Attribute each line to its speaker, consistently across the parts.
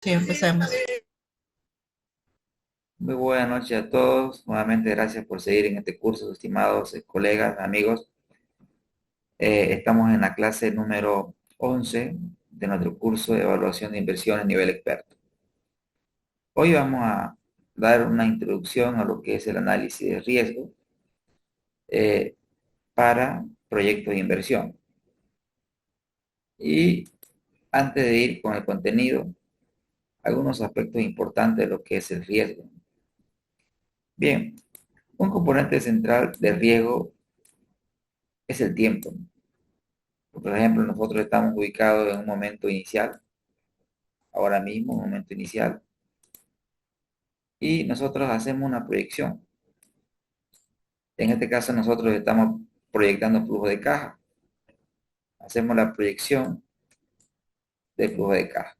Speaker 1: Sí, empecemos.
Speaker 2: Muy buenas noches a todos. Nuevamente gracias por seguir en este curso, estimados colegas, amigos. Estamos en la clase número 11 de nuestro curso de evaluación de inversiones nivel experto. Hoy vamos a dar una introducción a lo que es el análisis de riesgo eh, para proyectos de inversión. Y antes de ir con el contenido, algunos aspectos importantes de lo que es el riesgo. Bien, un componente central de riesgo es el tiempo. Por ejemplo, nosotros estamos ubicados en un momento inicial, ahora mismo, un momento inicial, y nosotros hacemos una proyección. En este caso, nosotros estamos proyectando flujo de caja. Hacemos la proyección del flujo de caja.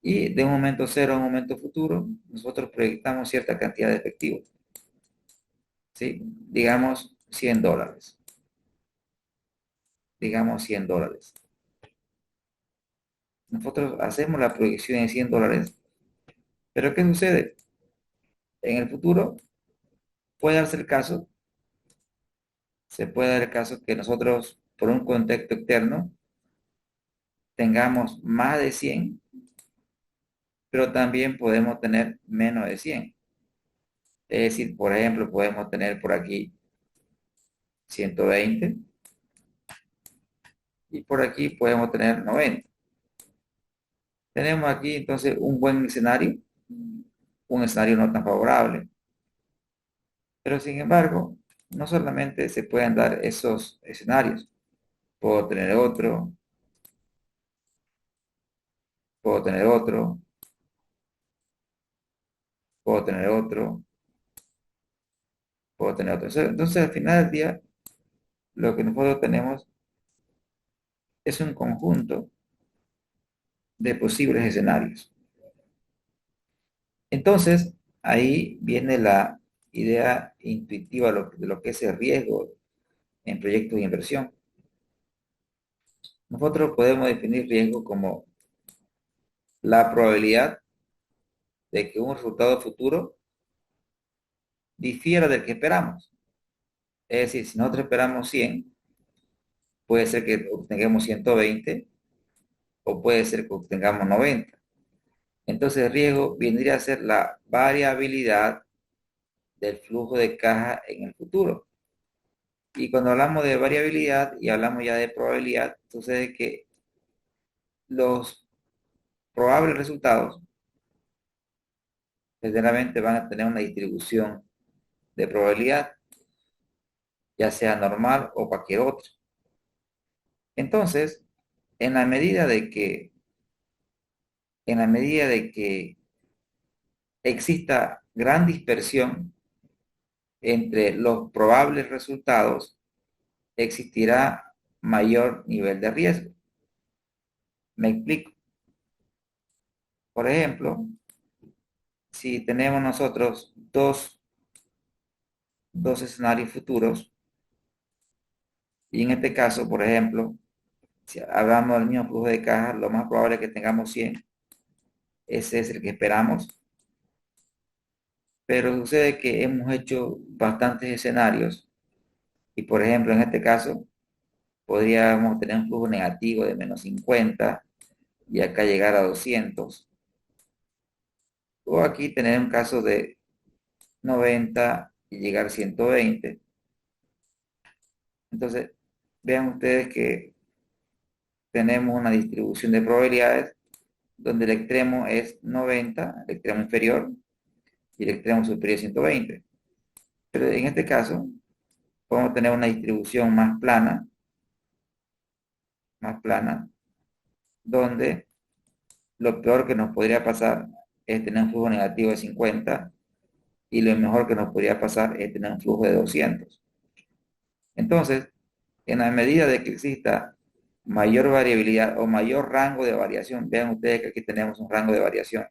Speaker 2: Y de un momento cero a un momento futuro, nosotros proyectamos cierta cantidad de efectivo. ¿Sí? Digamos $100. Digamos $100. Nosotros hacemos la proyección de $100, pero ¿qué sucede? En el futuro puede darse el caso se puede dar el caso que nosotros, por un contexto externo, tengamos más de 100, pero también podemos tener menos de 100. Es decir, por ejemplo, podemos tener por aquí 120 y por aquí podemos tener 90. Tenemos aquí entonces un buen escenario, un escenario no tan favorable, pero sin embargo, no solamente se pueden dar esos escenarios, puedo tener otro, puedo tener otro, puedo tener otro, puedo tener otro. Entonces, al final del día, lo que nosotros tenemos es un conjunto de posibles escenarios. Entonces, ahí viene la idea intuitiva de lo que es el riesgo en proyectos de inversión. Nosotros podemos definir riesgo como la probabilidad de que un resultado futuro difiera del que esperamos. Es decir, si nosotros esperamos 100, puede ser que obtengamos 120 o puede ser que obtengamos 90. Entonces, el riesgo vendría a ser la variabilidad del flujo de caja en el futuro. Y cuando hablamos de variabilidad y hablamos ya de probabilidad, sucede que los probables resultados generalmente van a tener una distribución de probabilidad, ya sea normal o cualquier otro. Entonces, en la medida de que, en la medida de que exista gran dispersión entre los probables resultados, existirá mayor nivel de riesgo. Me explico. Por ejemplo, si tenemos nosotros dos escenarios futuros, y en este caso, por ejemplo, si hablamos del mismo flujo de caja, lo más probable es que tengamos 100, ese es el que esperamos, pero sucede que hemos hecho bastantes escenarios y, por ejemplo, en este caso, podríamos tener un flujo negativo de -50 y acá llegar a 200, o aquí tener un caso de 90 y llegar a 120. Entonces, vean ustedes que tenemos una distribución de probabilidades donde el extremo es 90, el extremo inferior, y el extremo superior es 120. Pero en este caso, podemos tener una distribución más plana, donde lo peor que nos podría pasar es tener un flujo negativo de 50 y lo mejor que nos podría pasar es tener un flujo de 200. Entonces, en la medida de que exista mayor variabilidad o mayor rango de variación, vean ustedes que aquí tenemos un rango de variación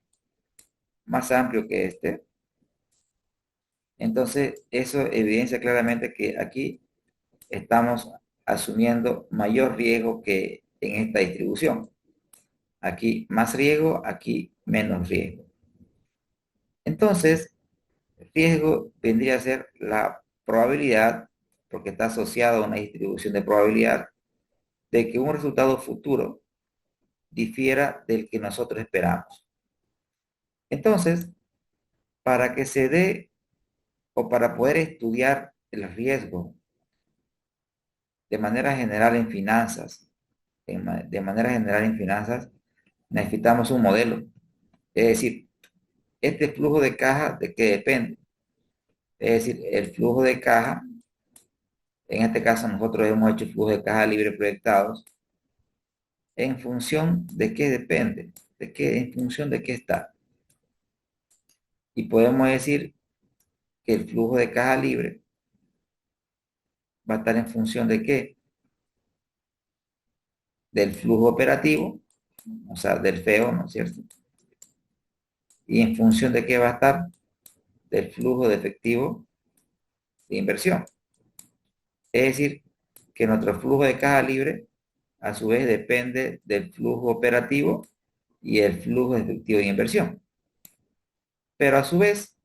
Speaker 2: más amplio que este. Entonces, eso evidencia claramente que aquí estamos asumiendo mayor riesgo que en esta distribución. Aquí más riesgo, aquí menos riesgo. Entonces, riesgo vendría a ser la probabilidad, porque está asociado a una distribución de probabilidad, de que un resultado futuro difiera del que nosotros esperamos. Entonces, para que se dé o para poder estudiar el riesgo de manera general en finanzas, de manera general en finanzas, necesitamos un modelo. Es decir, este flujo de caja, ¿de qué depende? Es decir, el flujo de caja, en este caso nosotros hemos hecho flujo de caja libre proyectados, ¿en función de qué depende? ¿De qué, en función de qué está? Y podemos decir que el flujo de caja libre va a estar en función de qué? Del flujo operativo, o sea, del FEO, ¿no es cierto? Y en función de qué va a estar del flujo de efectivo de inversión. Es decir, que nuestro flujo de caja libre a su vez depende del flujo operativo y el flujo de efectivo de inversión. Pero a su vez,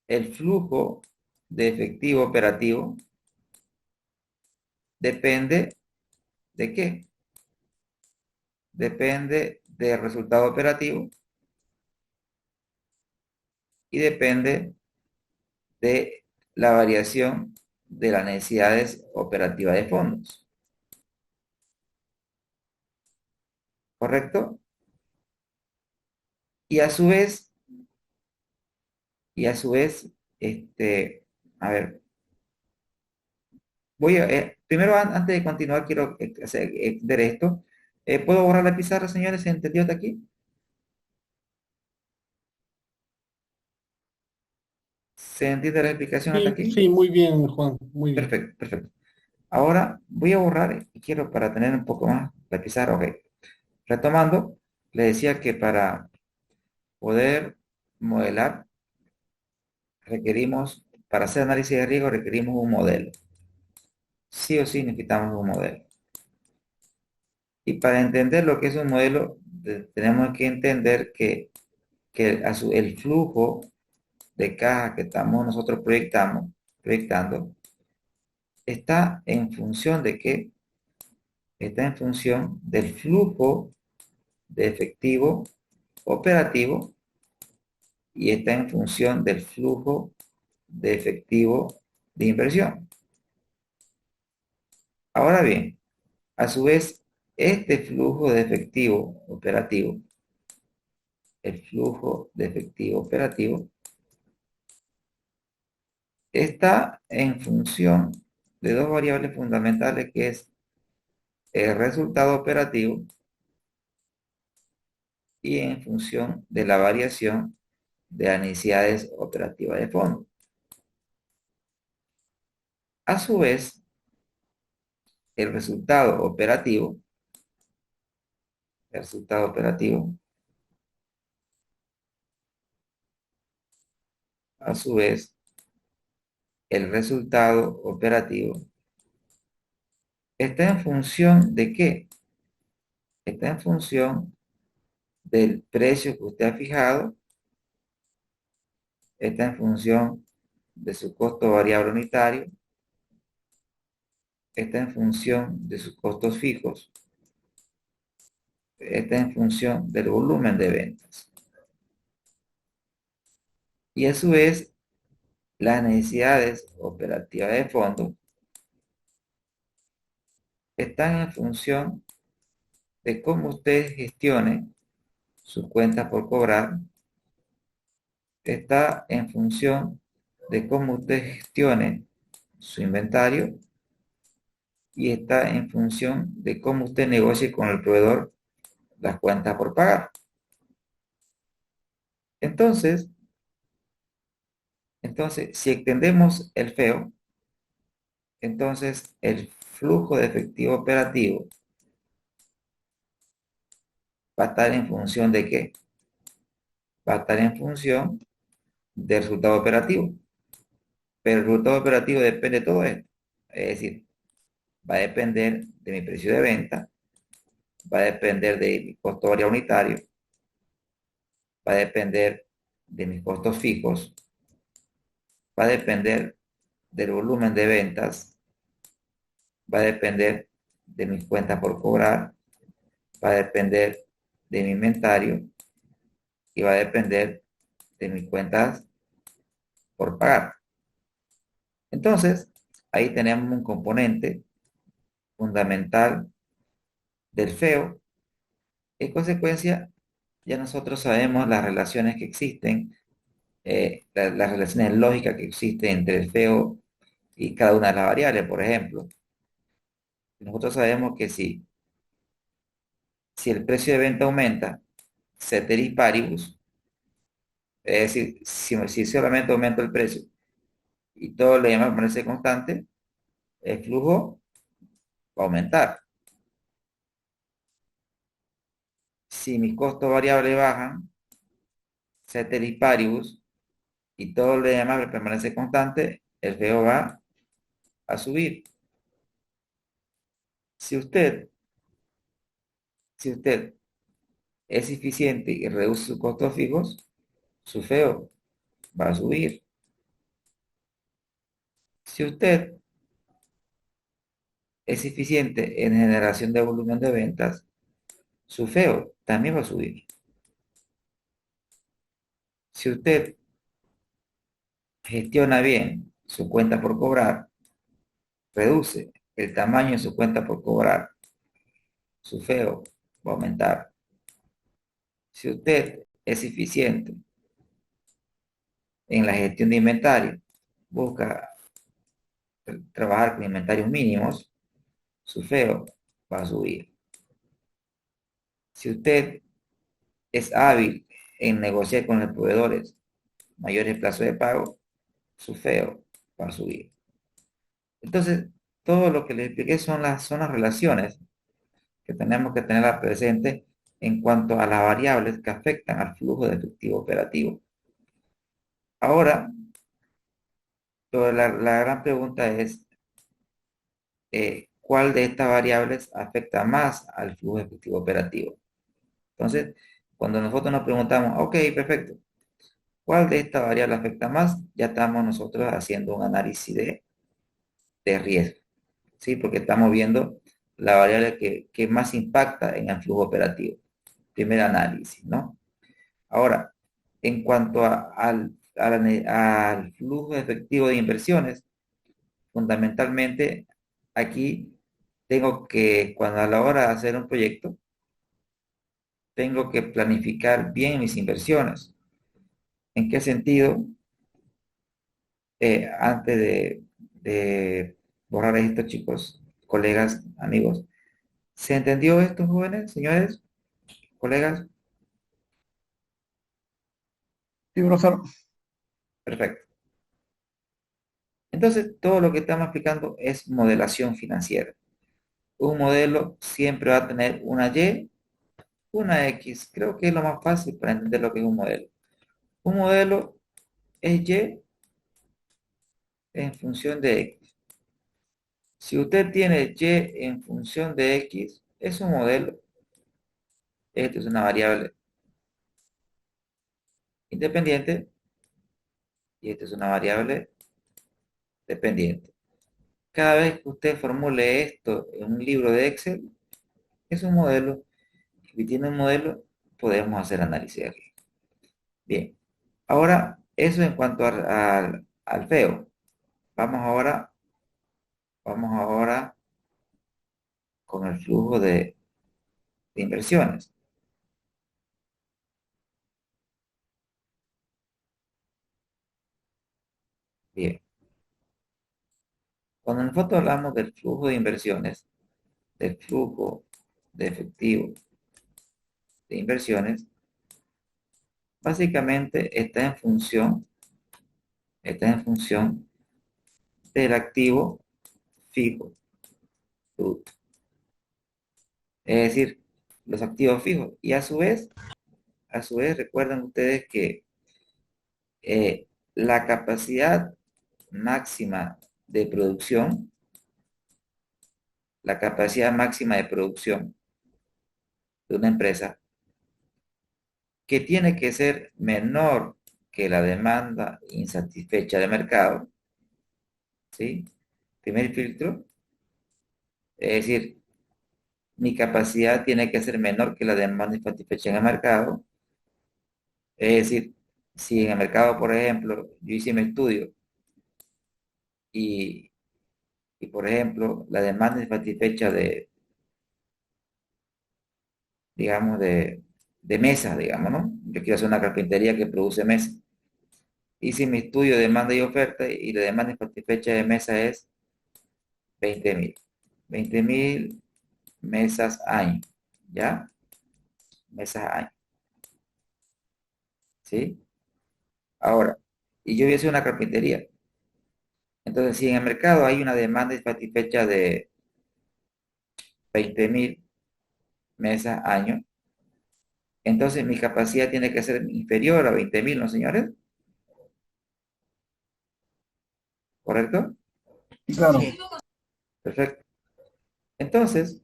Speaker 2: el flujo de efectivo operativo depende de qué? Depende del resultado operativo y depende de la variación de las necesidades operativas de fondos. ¿Correcto? Y a su vez, y a su vez, a ver, primero antes de continuar, quiero ver esto. ¿Puedo borrar la pizarra, señores? ¿Se entendió hasta aquí? ¿Se entiende la explicación hasta
Speaker 1: Sí,
Speaker 2: aquí?
Speaker 1: sí, muy bien, Juan, muy bien.
Speaker 2: Perfecto, perfecto. Ahora voy a borrar y quiero para tener un poco más la pizarra. Ok. Retomando, le decía que para poder modelar requerimos, para hacer análisis de riesgo requerimos un modelo. Sí o sí necesitamos un modelo. Y para entender lo que es un modelo, tenemos que entender que el flujo de caja que estamos nosotros proyectando, está en función de qué? Está en función del flujo de efectivo operativo y está en función del flujo de efectivo de inversión. Ahora bien, a su vez, este flujo de efectivo operativo, el flujo de efectivo operativo, está en función de dos variables fundamentales que es el resultado operativo y en función de la variación de las necesidades operativas de fondo. A su vez, el resultado operativo, a su vez, el resultado operativo está en función de qué? Está en función del precio que usted ha fijado, está en función de su costo variable unitario, está en función de sus costos fijos, está en función del volumen de ventas. Y a su vez, las necesidades operativas de fondo están en función de cómo usted gestione sus cuentas por cobrar, está en función de cómo usted gestione su inventario y está en función de cómo usted negocie con el proveedor las cuentas por pagar. Entonces, si extendemos el FEO, entonces el flujo de efectivo operativo va a estar en función de qué? Va a estar en función del resultado operativo. Pero el resultado operativo depende de todo esto. Es decir, va a depender de mi precio de venta, va a depender de mi costo variable unitario, va a depender de mis costos fijos, va a depender del volumen de ventas, va a depender de mis cuentas por cobrar, va a depender de mi inventario y va a depender de mis cuentas por pagar. Entonces, ahí tenemos un componente fundamental del FEO. En consecuencia, ya nosotros sabemos las relaciones que existen, las relaciones lógicas que existen entre el FEO y cada una de las variables. Por ejemplo, nosotros sabemos que si el precio de venta aumenta, ceteris paribus, es decir, si solamente aumenta el precio y todo lo demás permanece constante, el flujo va a aumentar. Si mis costos variables bajan, ceteris paribus, y todo lo demás permanece constante, el FEO va a subir. Si usted, si usted es eficiente y reduce sus costos fijos, su FEO va a subir. Si usted es eficiente en generación de volumen de ventas, su FEO también va a subir. Si usted gestiona bien su cuenta por cobrar, reduce el tamaño de su cuenta por cobrar, su FEO va a aumentar. Si usted es eficiente en la gestión de inventario, busca trabajar con inventarios mínimos, su FEO va a subir. Si usted es hábil en negociar con los proveedores mayores plazos de pago, su FEO va a subir. Entonces, todo lo que les expliqué son las relaciones que tenemos que tener presente en cuanto a las variables que afectan al flujo de efectivo operativo. Ahora, la gran pregunta es, ¿cuál de estas variables afecta más al flujo de efectivo operativo? Entonces, cuando nosotros nos preguntamos, ok, perfecto, ¿cuál de estas variables afecta más? Ya estamos nosotros haciendo un análisis de riesgo, ¿sí? Porque estamos viendo la variable que más impacta en el flujo operativo. Primer análisis, ¿no? Ahora, en cuanto al flujo efectivo de inversiones, fundamentalmente aquí tengo que, cuando a la hora de hacer un proyecto, tengo que planificar bien mis inversiones. ¿En qué sentido? Antes de borrar esto, chicos, colegas, amigos, ¿se entendió esto, jóvenes, señores, colegas?
Speaker 1: Sí, profesor.
Speaker 2: Perfecto. Entonces, todo lo que estamos explicando es modelación financiera. Un modelo siempre va a tener una Y, una X. Creo que es lo más fácil para entender lo que es un modelo. Un modelo es Y en función de X. Si usted tiene Y en función de X, es un modelo. Esto es una variable independiente y esto es una variable dependiente. Cada vez que usted formule esto en un libro de Excel, es un modelo. Si tiene un modelo, podemos hacer análisis de riesgo. Bien, ahora eso en cuanto al FEO. Vamos ahora, vamos ahora con el flujo de inversiones. Bien, cuando nosotros hablamos del flujo de inversiones, del flujo de efectivo de inversiones, básicamente está en función del activo fijo bruto, es decir, los activos fijos. Y a su vez, recuerden ustedes que la capacidad máxima de producción, la capacidad máxima de producción de una empresa que tiene que ser menor que la demanda insatisfecha de mercado, ¿sí? Primer filtro, es decir, mi capacidad tiene que ser menor que la demanda insatisfecha en el mercado. Es decir, si en el mercado, por ejemplo, yo hice mi estudio y, por ejemplo, la demanda insatisfecha digamos, de mesas, digamos, ¿no? Yo quiero hacer una carpintería que produce mesas. Hice mi estudio de demanda y oferta y la demanda insatisfecha de mesa es 20.000. 20.000 mesas año, ¿ya? Mesas año, ¿sí? Ahora, y yo voy a hacer una carpintería. Entonces, si en el mercado hay una demanda insatisfecha de 20.000 mesas año, entonces mi capacidad tiene que ser inferior a 20.000, ¿no, señores? ¿Correcto?
Speaker 1: y claro,
Speaker 3: Sí.
Speaker 2: Perfecto. Entonces,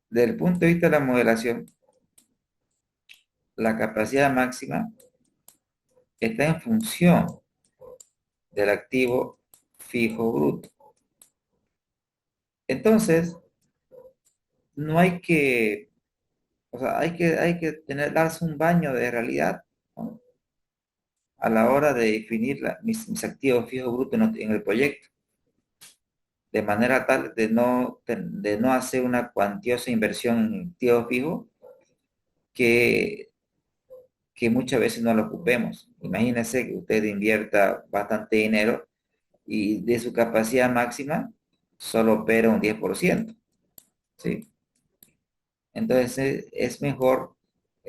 Speaker 2: desde el punto de vista de la modelación, la capacidad máxima está en función del activo fijo bruto. Entonces, no hay que, o sea, hay que darse un baño de realidad, ¿no? A la hora de definir mis activos fijos brutos en el proyecto, de manera tal de no hacer una cuantiosa inversión en activos fijos que, que muchas veces no lo ocupemos. Imagínense que usted invierta bastante dinero y de su capacidad máxima solo opera un 10%, ¿sí? Entonces es mejor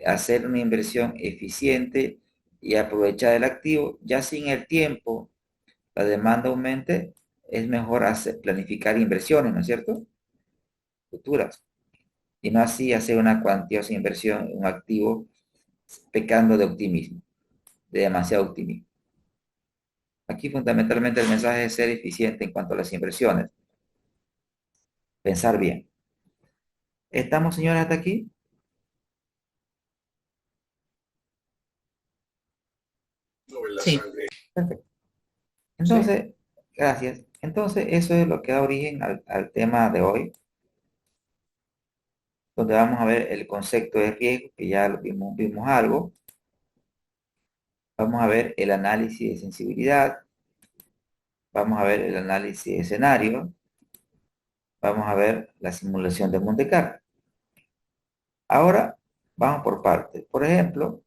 Speaker 2: hacer una inversión eficiente y aprovechar el activo. Ya sin el tiempo la demanda aumente, es mejor planificar inversiones, ¿no es cierto? Futuras. Y no así hacer una cuantiosa inversión en un activo pecando de optimismo, de demasiado optimismo. Aquí fundamentalmente el mensaje es ser eficiente en cuanto a las inversiones. Pensar bien. ¿Estamos, señores, hasta aquí?
Speaker 3: Sí.
Speaker 2: Perfecto.
Speaker 1: sí,
Speaker 2: Entonces, gracias. Entonces, eso es lo que da origen al tema de hoy, donde vamos a ver el concepto de riesgo, que ya lo vimos algo. Vamos a ver el análisis de sensibilidad. Vamos a ver el análisis de escenario. Vamos a ver la simulación de Monte Carlo. Ahora, vamos por partes. Por ejemplo,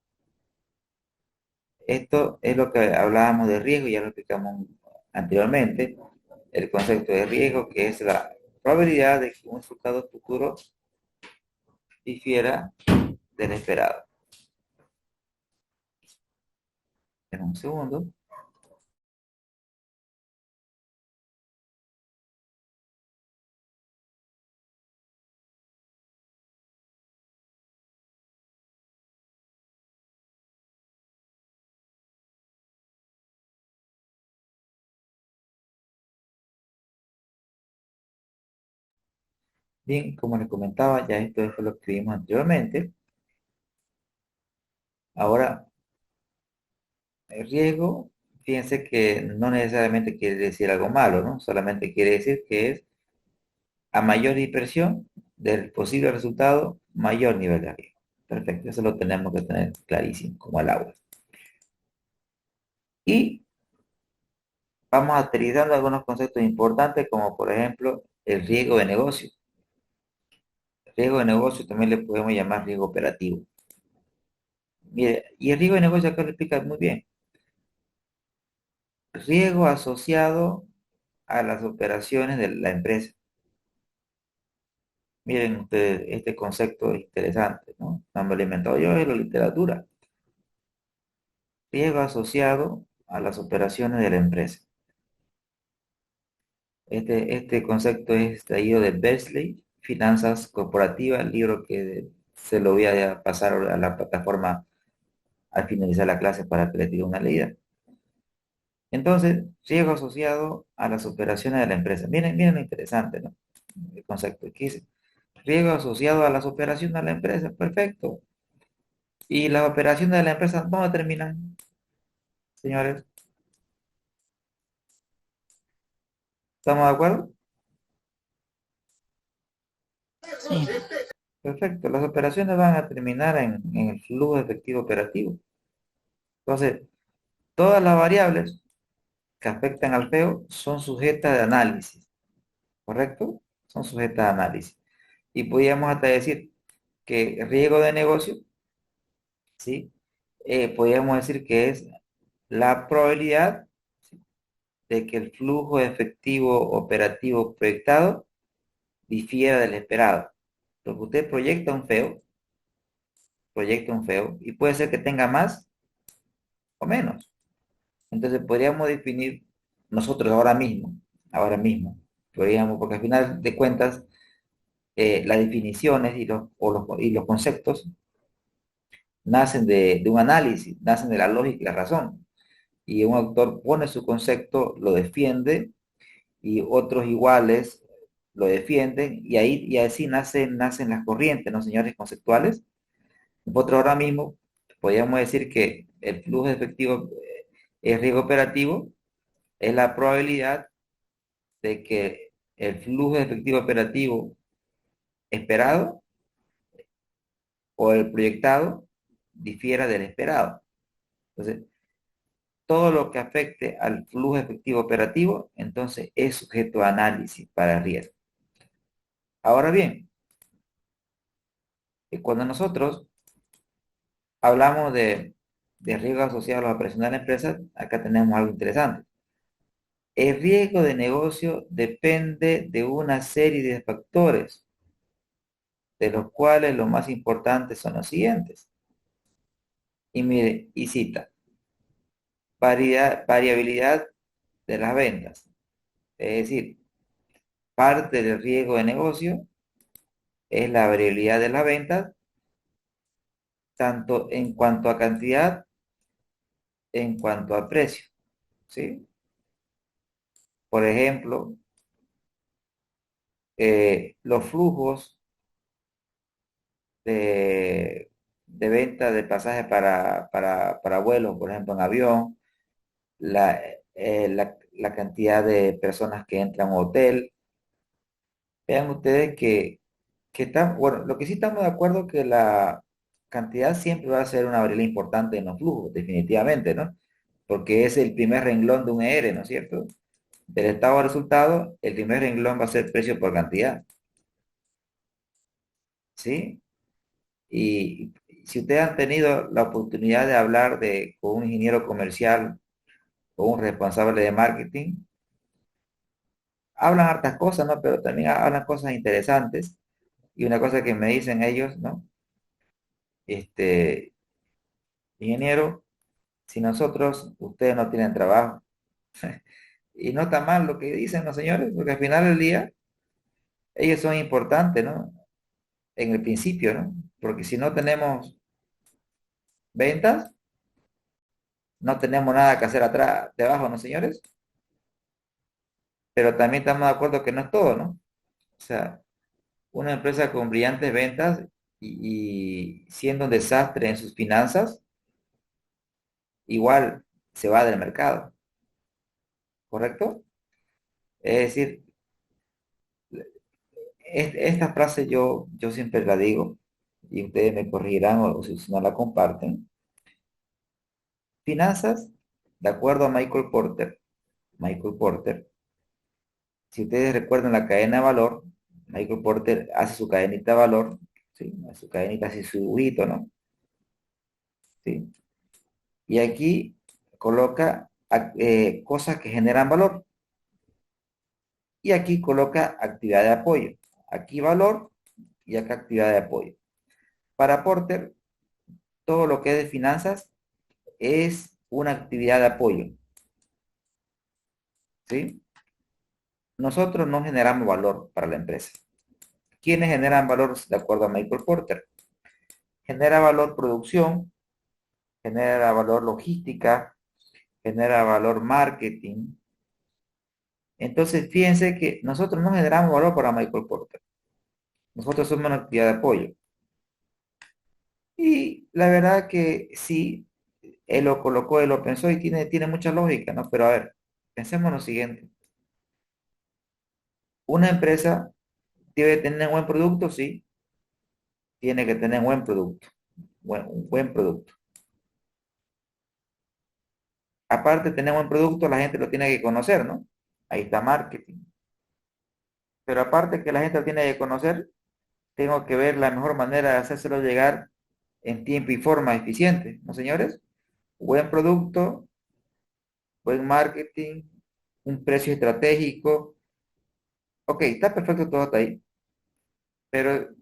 Speaker 2: esto es lo que hablábamos de riesgo, ya lo explicamos anteriormente. El concepto de riesgo, que es la probabilidad de que un resultado futuro difiera del esperado. En un segundo. Bien, como les comentaba, ya esto fue lo que vimos anteriormente. Ahora, el riesgo, fíjense que no necesariamente quiere decir algo malo, ¿no? Solamente quiere decir que es a mayor dispersión del posible resultado, mayor nivel de riesgo. Perfecto, eso lo tenemos que tener clarísimo, como el agua. Y vamos aterrizando algunos conceptos importantes, como por ejemplo el riesgo de negocio. El riesgo de negocio también le podemos llamar riesgo operativo. Mire, y el riesgo de negocio acá lo explica muy bien. Riesgo asociado a las operaciones de la empresa. Miren ustedes, este concepto es interesante, ¿no? No me lo he inventado yo, es la literatura. Riesgo asociado a las operaciones de la empresa. Este concepto es extraído de Besley, Finanzas Corporativas, el libro que se lo voy a pasar a la plataforma al finalizar la clase para que le diga una leída. Entonces, riesgo asociado a las operaciones de la empresa. Miren lo interesante, ¿no? El concepto que dice. Riesgo asociado a las operaciones de la empresa, perfecto. ¿Y las operaciones de la empresa dónde terminan, señores? ¿Estamos de acuerdo?
Speaker 1: Sí,
Speaker 2: Perfecto. Las operaciones van a terminar en el flujo de efectivo operativo. Entonces, todas las variables que afectan al feo son sujetas de análisis, ¿correcto? Son sujetas de análisis. Y podríamos hasta decir que el riesgo de negocio, ¿sí? Podríamos decir que es la probabilidad de que el flujo efectivo operativo proyectado difiera del esperado. Porque usted proyecta un feo, y puede ser que tenga más o menos. Entonces podríamos definir nosotros ahora mismo, podríamos, porque al final de cuentas, las definiciones y los conceptos nacen de un análisis, nacen de la lógica y la razón. Y un autor pone su concepto, lo defiende, y otros iguales lo defienden, y así nacen las corrientes, ¿no, señores conceptuales? Nosotros ahora mismo podríamos decir que el flujo efectivo, el riesgo operativo, es la probabilidad de que el flujo efectivo operativo esperado o el proyectado difiera del esperado. Entonces, todo lo que afecte al flujo efectivo operativo, entonces es sujeto a análisis para el riesgo. Ahora bien, cuando nosotros hablamos de riesgo asociado a la operación de la empresa, acá tenemos algo interesante. El riesgo de negocio depende de una serie de factores, de los cuales los más importantes son los siguientes. Y mire, y cita, variabilidad de las ventas. Es decir, parte del riesgo de negocio es la variabilidad de las ventas, tanto en cuanto a cantidad, en cuanto a precio. ¿Sí? Por ejemplo, los flujos de venta de pasajes para vuelos, por ejemplo, en avión, la cantidad de personas que entran a un hotel. Vean ustedes que están, bueno, lo que sí estamos de acuerdo que la cantidad siempre va a ser una variable importante en los flujos, definitivamente, ¿no? Porque es el primer renglón de un ER, ¿no es cierto? Del estado de resultado, el primer renglón va a ser precio por cantidad, ¿sí? Y si ustedes han tenido la oportunidad de hablar con un ingeniero comercial o un responsable de marketing, hablan hartas cosas, ¿no? Pero también hablan cosas interesantes. Y una cosa que me dicen ellos, ¿no? Este, ingeniero, si nosotros, ustedes no tienen trabajo. Y no está mal lo que dicen los señores, porque al final del día, ellos son importantes, ¿no? En el principio, ¿no? Porque si no tenemos ventas, no tenemos nada que hacer atrás, debajo, ¿no, señores? Pero también estamos de acuerdo que no es todo, ¿no? O sea, una empresa con brillantes ventas y siendo un desastre en sus finanzas, igual se va del mercado, ¿correcto? Es decir, esta frase yo siempre la digo, y ustedes me corregirán o si no la comparten. Finanzas, de acuerdo a Michael Porter, si ustedes recuerdan la cadena de valor, Michael Porter hace su cadenita de valor, ¿sí? Su cadenita así, su dibujito, ¿no? ¿Sí? Y aquí coloca cosas que generan valor. Y aquí coloca actividad de apoyo. Aquí valor y acá actividad de apoyo. Para Porter, todo lo que es de finanzas es una actividad de apoyo. ¿Sí? Nosotros no generamos valor para la empresa. ¿Quiénes generan valor de acuerdo a Michael Porter? Genera valor producción, genera valor logística, genera valor marketing. Entonces, fíjense que nosotros no generamos valor para Michael Porter. Nosotros somos una actividad de apoyo. Y la verdad que sí, él lo colocó, él lo pensó y tiene mucha lógica, ¿no? Pero a ver, pensemos lo siguiente. Una empresa debe tener un buen producto, sí, tiene que tener un buen producto, un buen producto. Aparte de tener un buen producto, la gente lo tiene que conocer, ¿no? Ahí está marketing. Pero aparte que la gente lo tiene que conocer, tengo que ver la mejor manera de hacérselo llegar en tiempo y forma eficiente, ¿no, señores? Buen producto, buen marketing, un precio estratégico. Ok, está perfecto todo hasta ahí, pero,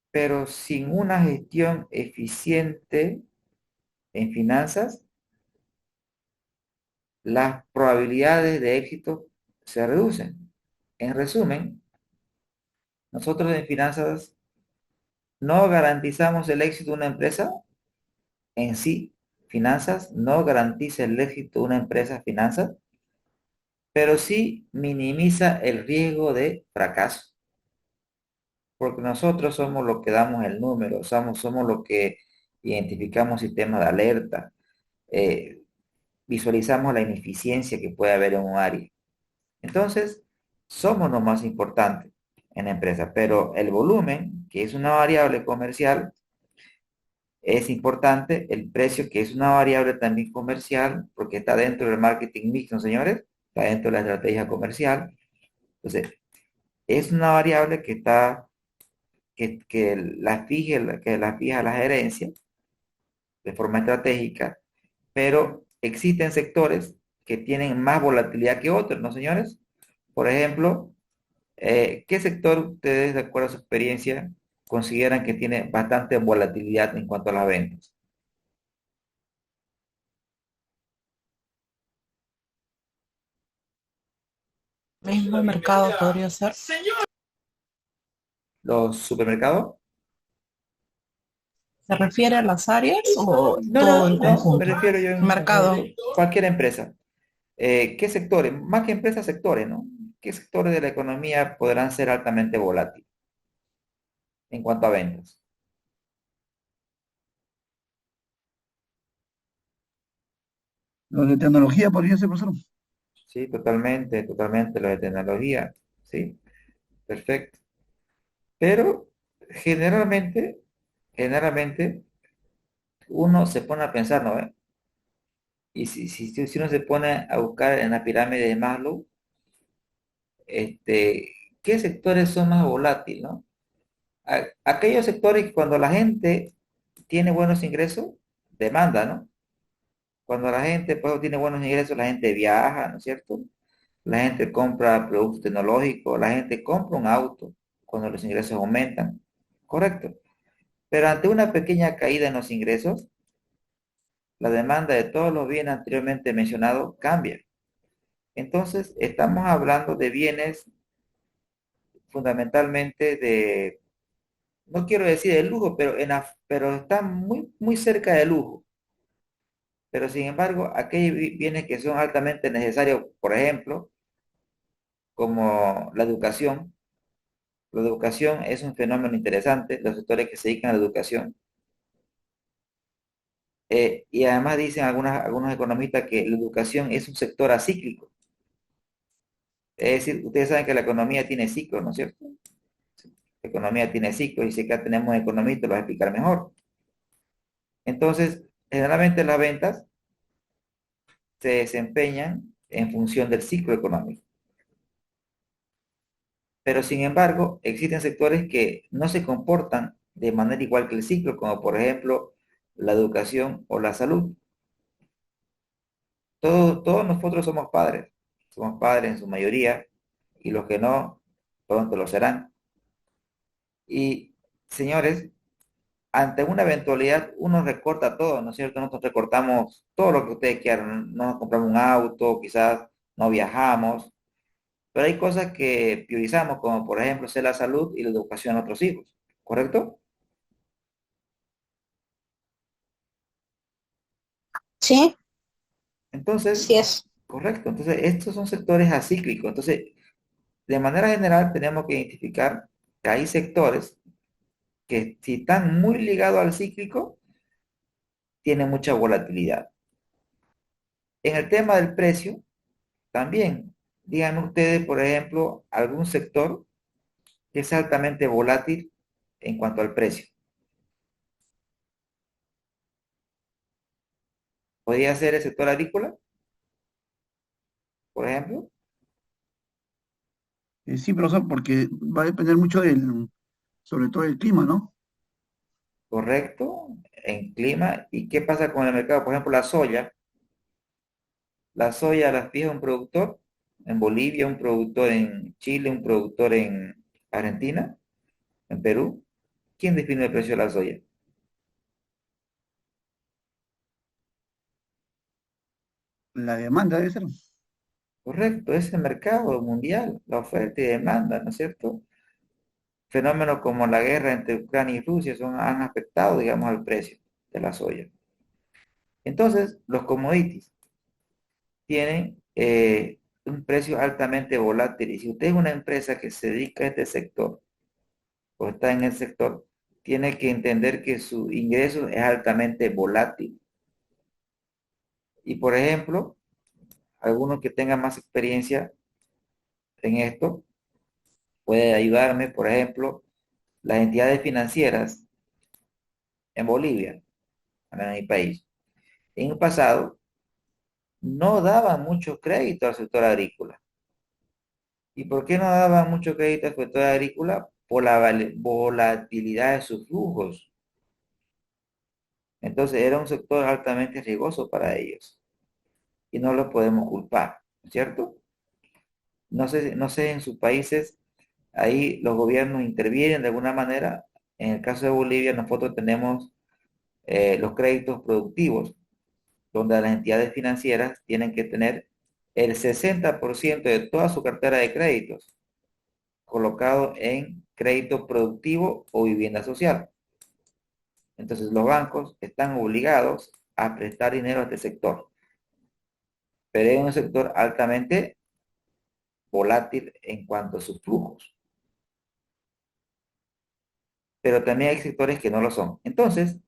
Speaker 2: pero sin una gestión eficiente en finanzas, las probabilidades de éxito se reducen. En resumen, nosotros en finanzas no garantizamos el éxito de una empresa en sí. Finanzas no garantiza el éxito de una empresa, finanzas, pero sí minimiza el riesgo de fracaso, porque nosotros somos los que damos el número, somos los que identificamos sistemas de alerta, eh, visualizamos la ineficiencia que puede haber en un área. Entonces, somos lo más importante en la empresa, pero el volumen, que es una variable comercial, es importante, el precio, que es una variable también comercial, porque está dentro del marketing mix, ¿no, señores? Está dentro de la estrategia comercial. Entonces, es una variable que está, que la fija la gerencia de forma estratégica, pero existen sectores que tienen más volatilidad que otros, ¿no, señores? Por ejemplo, ¿qué sector ustedes, de acuerdo a su experiencia, consideran que tiene bastante volatilidad en cuanto a las ventas?
Speaker 4: Mismo mercado podría ser.
Speaker 2: ¿Los supermercados?
Speaker 4: ¿Se refiere a las áreas o
Speaker 2: No,
Speaker 4: todo
Speaker 2: no,
Speaker 4: en
Speaker 2: no, me
Speaker 4: conjunto?
Speaker 2: refiero yo en
Speaker 4: Mercado.
Speaker 2: cualquier empresa. ¿Qué sectores? Más que empresas, sectores, ¿no? ¿Qué sectores de la economía podrán ser altamente volátiles en cuanto a ventas?
Speaker 1: Los de tecnología podría ser, profesor.
Speaker 2: Sí, totalmente, totalmente, lo de tecnología, sí, perfecto. Pero generalmente uno se pone a pensar, ¿no? Y si uno se pone a buscar en la pirámide de Maslow, ¿qué sectores son más volátiles, no? Aquellos sectores que cuando la gente tiene buenos ingresos, demanda, ¿no? Cuando la gente pues, tiene buenos ingresos, la gente viaja, ¿no es cierto? La gente compra productos tecnológicos, la gente compra un auto cuando los ingresos aumentan, correcto. Pero ante una pequeña caída en los ingresos, la demanda de todos los bienes anteriormente mencionados cambia. Entonces, estamos hablando de bienes fundamentalmente de, no quiero decir de lujo, pero están muy cerca de lujo. Pero sin embargo, aquellos bienes que son altamente necesarios, por ejemplo, como la educación. La educación es un fenómeno interesante, los sectores que se dedican a la educación. Y además dicen algunos economistas que la educación es un sector acíclico. Es decir, ustedes saben que la economía tiene ciclos, ¿no es cierto? La economía tiene ciclos y si acá tenemos economistas, lo va a explicar mejor. Entonces, generalmente las ventas se desempeñan en función del ciclo económico. Pero sin embargo, existen sectores que no se comportan de manera igual que el ciclo, como por ejemplo la educación o la salud. Todos nosotros somos padres en su mayoría, y los que no, pronto lo serán. Y señores, ante una eventualidad uno recorta todo, ¿no es cierto? Nosotros recortamos todo lo que ustedes quieran, no nos compramos un auto, quizás no viajamos, pero hay cosas que priorizamos, como por ejemplo ser la salud y la educación a nuestros hijos, ¿correcto?
Speaker 4: Sí,
Speaker 2: Entonces,
Speaker 4: sí es.
Speaker 2: correcto, entonces estos son sectores acíclicos, entonces de manera general tenemos que identificar Hay sectores que si están muy ligados al cíclico, tienen mucha volatilidad. En el tema del precio, también, díganme ustedes, por ejemplo, algún sector que es altamente volátil en cuanto al precio. ¿Podría ser el sector agrícola, por ejemplo?
Speaker 1: Sí, profesor, porque va a depender mucho sobre todo del clima, ¿no?
Speaker 2: Correcto, en clima. ¿Y qué pasa con el mercado? Por ejemplo, la soya. La soya la fija un productor en Bolivia, un productor en Chile, un productor en Argentina, en Perú. ¿Quién define el precio de la soya?
Speaker 1: La demanda debe ser.
Speaker 2: Correcto, es el mercado mundial, la oferta y demanda, ¿no es cierto? Fenómenos como la guerra entre Ucrania y Rusia han afectado, digamos, al precio de la soya. Entonces, los commodities tienen un precio altamente volátil. Y si usted es una empresa que se dedica a este sector o está en el sector, tiene que entender que su ingreso es altamente volátil. Y por ejemplo, algunos que tengan más experiencia en esto, puede ayudarme, por ejemplo, las entidades financieras en Bolivia, en mi país. En el pasado, no daban mucho crédito al sector agrícola. ¿Y por qué no daban mucho crédito al sector agrícola? Por la volatilidad de sus flujos. Entonces era un sector altamente riesgoso para ellos y no lo podemos culpar, ¿cierto? No sé en sus países, ahí los gobiernos intervienen de alguna manera. En el caso de Bolivia, nosotros tenemos los créditos productivos, donde las entidades financieras tienen que tener el 60% de toda su cartera de créditos colocado en crédito productivo o vivienda social. Entonces los bancos están obligados a prestar dinero a este sector, pero es un sector altamente volátil en cuanto a sus flujos. Pero también hay sectores que no lo son. Entonces,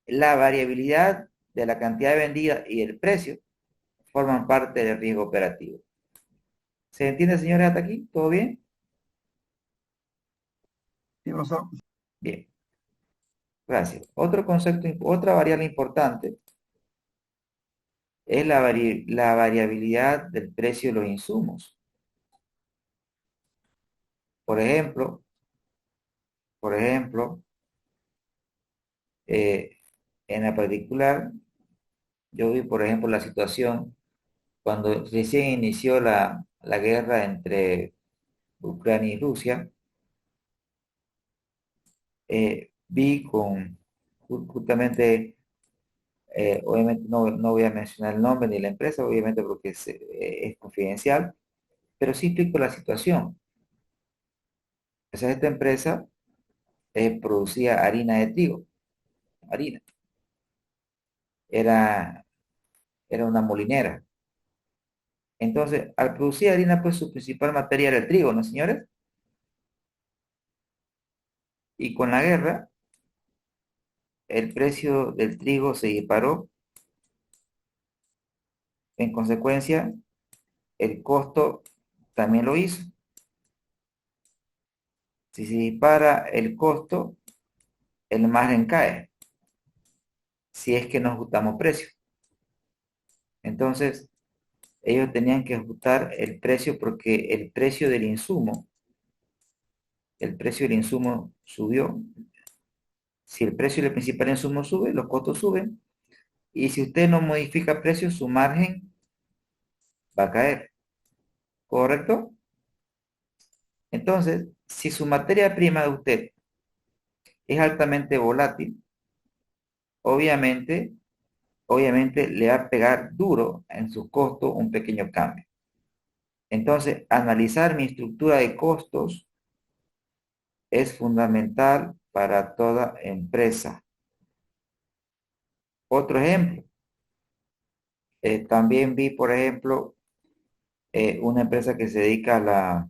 Speaker 2: la variabilidad de la cantidad vendida y el precio forman parte del riesgo operativo. ¿Se entiende, señores, hasta aquí? ¿Todo bien?
Speaker 1: Sí, profesor.
Speaker 2: Bien, gracias. Otro concepto, otra variable importante es la variabilidad del precio de los insumos. Por ejemplo, por ejemplo, eh, en la particular, yo vi, por ejemplo, la situación cuando recién inició la guerra entre Ucrania y Rusia. Vi justamente, obviamente no voy a mencionar el nombre ni la empresa, obviamente porque es confidencial, pero sí explico la situación. O sea, esta empresa producía harina de trigo, harina. Era, era una molinera. Entonces, al producir harina, pues su principal materia era el trigo, ¿no, señores? Y con la guerra, el precio del trigo se disparó. En consecuencia, el costo también lo hizo. Si se dispara el costo, el margen cae, si es que no ajustamos precio. Entonces, ellos tenían que ajustar el precio porque el precio del insumo subió. Si el precio del principal insumo sube, los costos suben. Y si usted no modifica precios, su margen va a caer. ¿Correcto? Entonces, si su materia prima de usted es altamente volátil, obviamente, obviamente le va a pegar duro en sus costos un pequeño cambio. Entonces, analizar mi estructura de costos es fundamental para toda empresa. Otro ejemplo, también vi, por ejemplo, una empresa que se dedica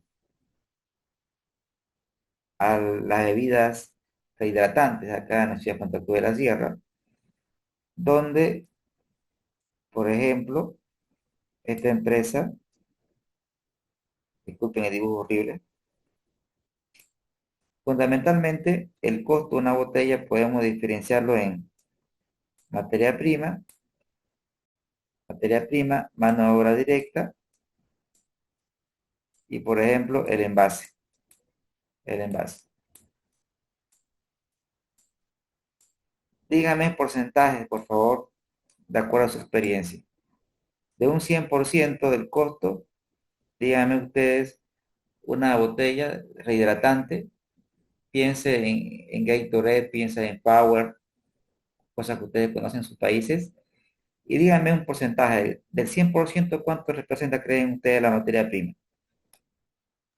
Speaker 2: a las bebidas rehidratantes acá en la ciudad de Santa Cruz de la Sierra, donde, por ejemplo, esta empresa, disculpen el dibujo horrible, fundamentalmente el costo de una botella podemos diferenciarlo en materia prima, mano de obra directa y, por ejemplo, el envase. Dígame porcentajes, por favor, de acuerdo a su experiencia. De un 100% del costo, díganme ustedes una botella rehidratante, piense en Gatorade, piense en Power, cosas que ustedes conocen en sus países, y díganme un porcentaje del 100%, ¿cuánto representa, creen ustedes, la materia prima?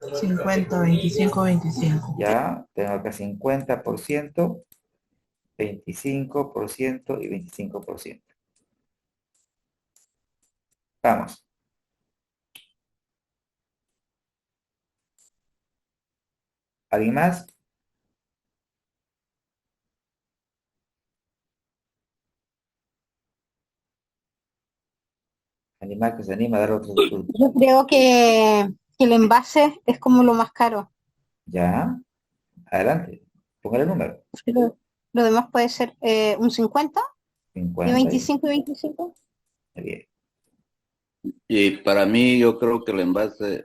Speaker 4: 50, 25, 25.
Speaker 2: Ya, tengo acá 50%, 25% y 25%. Vamos. ¿Alguien más? ¿Alguien más que se anima a dar otro?
Speaker 5: Yo creo que el envase es como lo más caro.
Speaker 2: Ya, adelante. Póngale el número.
Speaker 5: Lo demás puede ser un 50 y
Speaker 2: 50.
Speaker 5: 25 y 25.
Speaker 2: Bien.
Speaker 6: Y para mí yo creo que el envase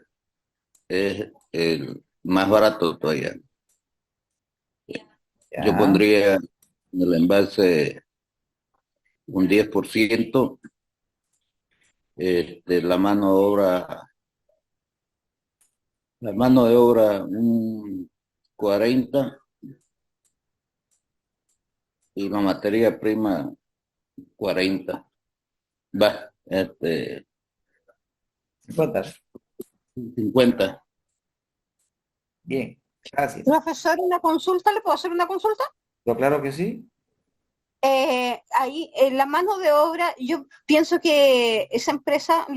Speaker 6: es el más barato todavía. Yo
Speaker 2: Ya,
Speaker 6: pondría en el envase un 10%, la mano de obra un 40% y la materia prima 40%. Va,
Speaker 2: 50.
Speaker 6: 50%.
Speaker 2: Bien, gracias.
Speaker 5: Profesor, una consulta, ¿le puedo hacer una consulta?
Speaker 2: Pero claro que sí.
Speaker 5: Ahí, la mano de obra, yo pienso que esa empresa,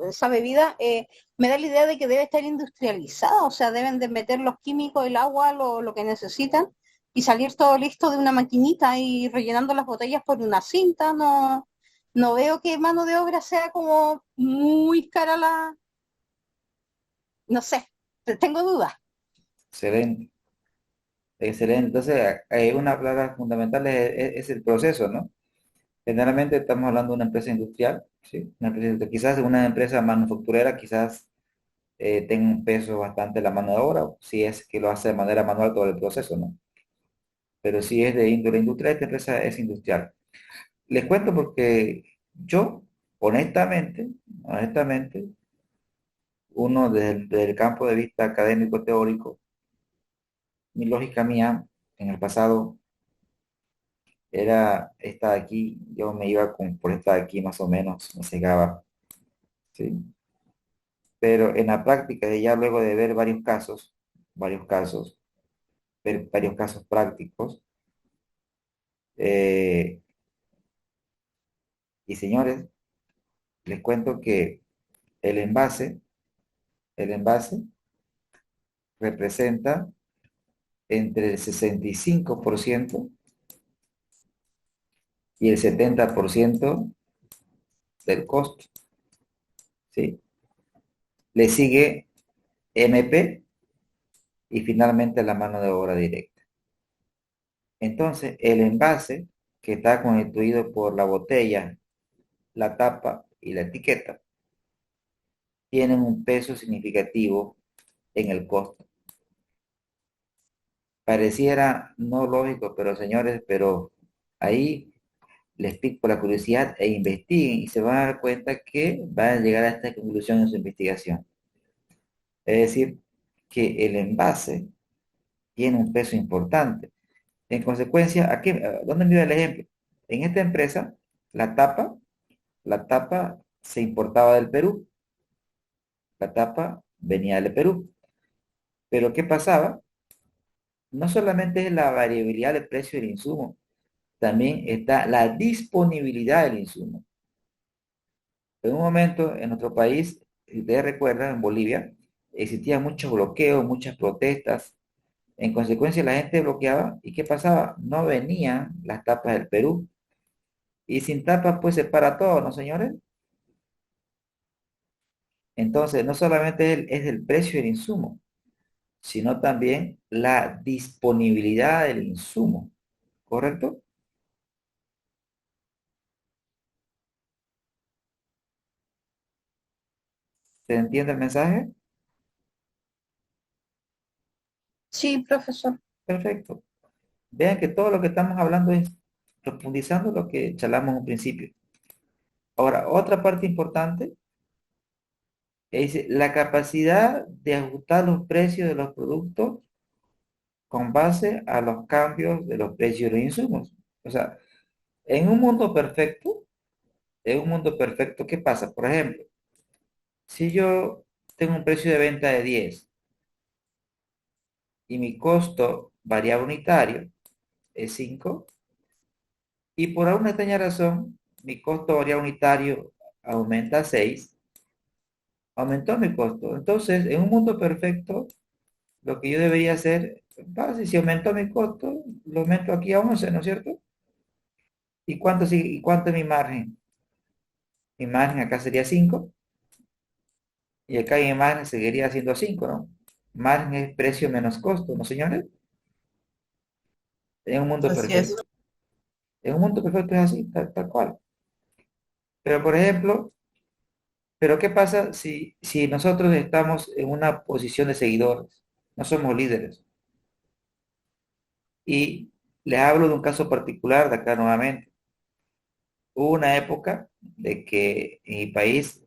Speaker 5: esa bebida, me da la idea de que debe estar industrializada, o sea, deben de meter los químicos, el agua, lo que necesitan, y salir todo listo de una maquinita y rellenando las botellas por una cinta. No veo que mano de obra sea como muy cara no sé, tengo dudas.
Speaker 2: Excelente. Excelente. Entonces, una palabra fundamental es el proceso, ¿no? Generalmente estamos hablando de una empresa industrial, ¿sí? Quizás una empresa manufacturera, quizás tenga un peso bastante la mano de obra, si es que lo hace de manera manual todo el proceso, ¿no? Pero si es de índole industrial, esta empresa es industrial. Les cuento porque yo, honestamente, uno desde el campo de vista académico teórico, mi lógica mía en el pasado era esta de aquí, yo me iba por esta de aquí más o menos, me cegaba, ¿sí? Pero en la práctica, ya luego de ver varios casos, ver varios casos prácticos, eh, y señores, les cuento que el envase, el envase representa entre el 65% y el 70% del costo, ¿sí? Le sigue MP y finalmente la mano de obra directa. Entonces, el envase, que está constituido por la botella, la tapa y la etiqueta, tienen un peso significativo en el costo. Pareciera no lógico, pero señores, pero ahí les pico la curiosidad e investiguen y se van a dar cuenta que van a llegar a esta conclusión en su investigación. Es decir, que el envase tiene un peso importante. En consecuencia, ¿dónde me dio el ejemplo? En esta empresa, la tapa, la tapa se importaba del Perú, la tapa venía del Perú. Pero ¿qué pasaba? No solamente es la variabilidad del precio del insumo, también está la disponibilidad del insumo. En un momento en nuestro país, si ustedes recuerdan, en Bolivia, existían muchos bloqueos, muchas protestas, En consecuencia, la gente bloqueaba. ¿Y qué pasaba? No venían las tapas del Perú. Y sin tapas, pues se para todo, ¿no, señores? Entonces, no solamente es el precio del insumo, sino también la disponibilidad del insumo, ¿correcto? ¿Se entiende el mensaje?
Speaker 5: Sí, profesor.
Speaker 2: Perfecto. Vean que todo lo que estamos hablando es profundizando lo que charlamos en un principio. Ahora, otra parte importante es la capacidad de ajustar los precios de los productos con base a los cambios de los precios de los insumos. O sea, en un mundo perfecto, ¿qué pasa? Por ejemplo, si yo tengo un precio de venta de 10 y mi costo variable unitario es 5 y por alguna extraña razón mi costo variable unitario aumenta a 6, aumentó mi costo. Entonces, en un mundo perfecto, lo que yo debería hacer, si aumentó mi costo, lo aumento aquí a 11, ¿no es cierto? ¿Y cuánto es mi margen? Mi margen acá sería 5 y acá mi margen seguiría siendo 5, ¿no? Margen es precio menos costo, ¿no, señores? En un mundo
Speaker 4: Así es.
Speaker 2: perfecto. En un mundo perfecto es así, tal cual. Pero, por ejemplo, ¿pero qué pasa si nosotros estamos en una posición de seguidores? No somos líderes. Y les hablo de un caso particular de acá nuevamente. Hubo una época de que en mi país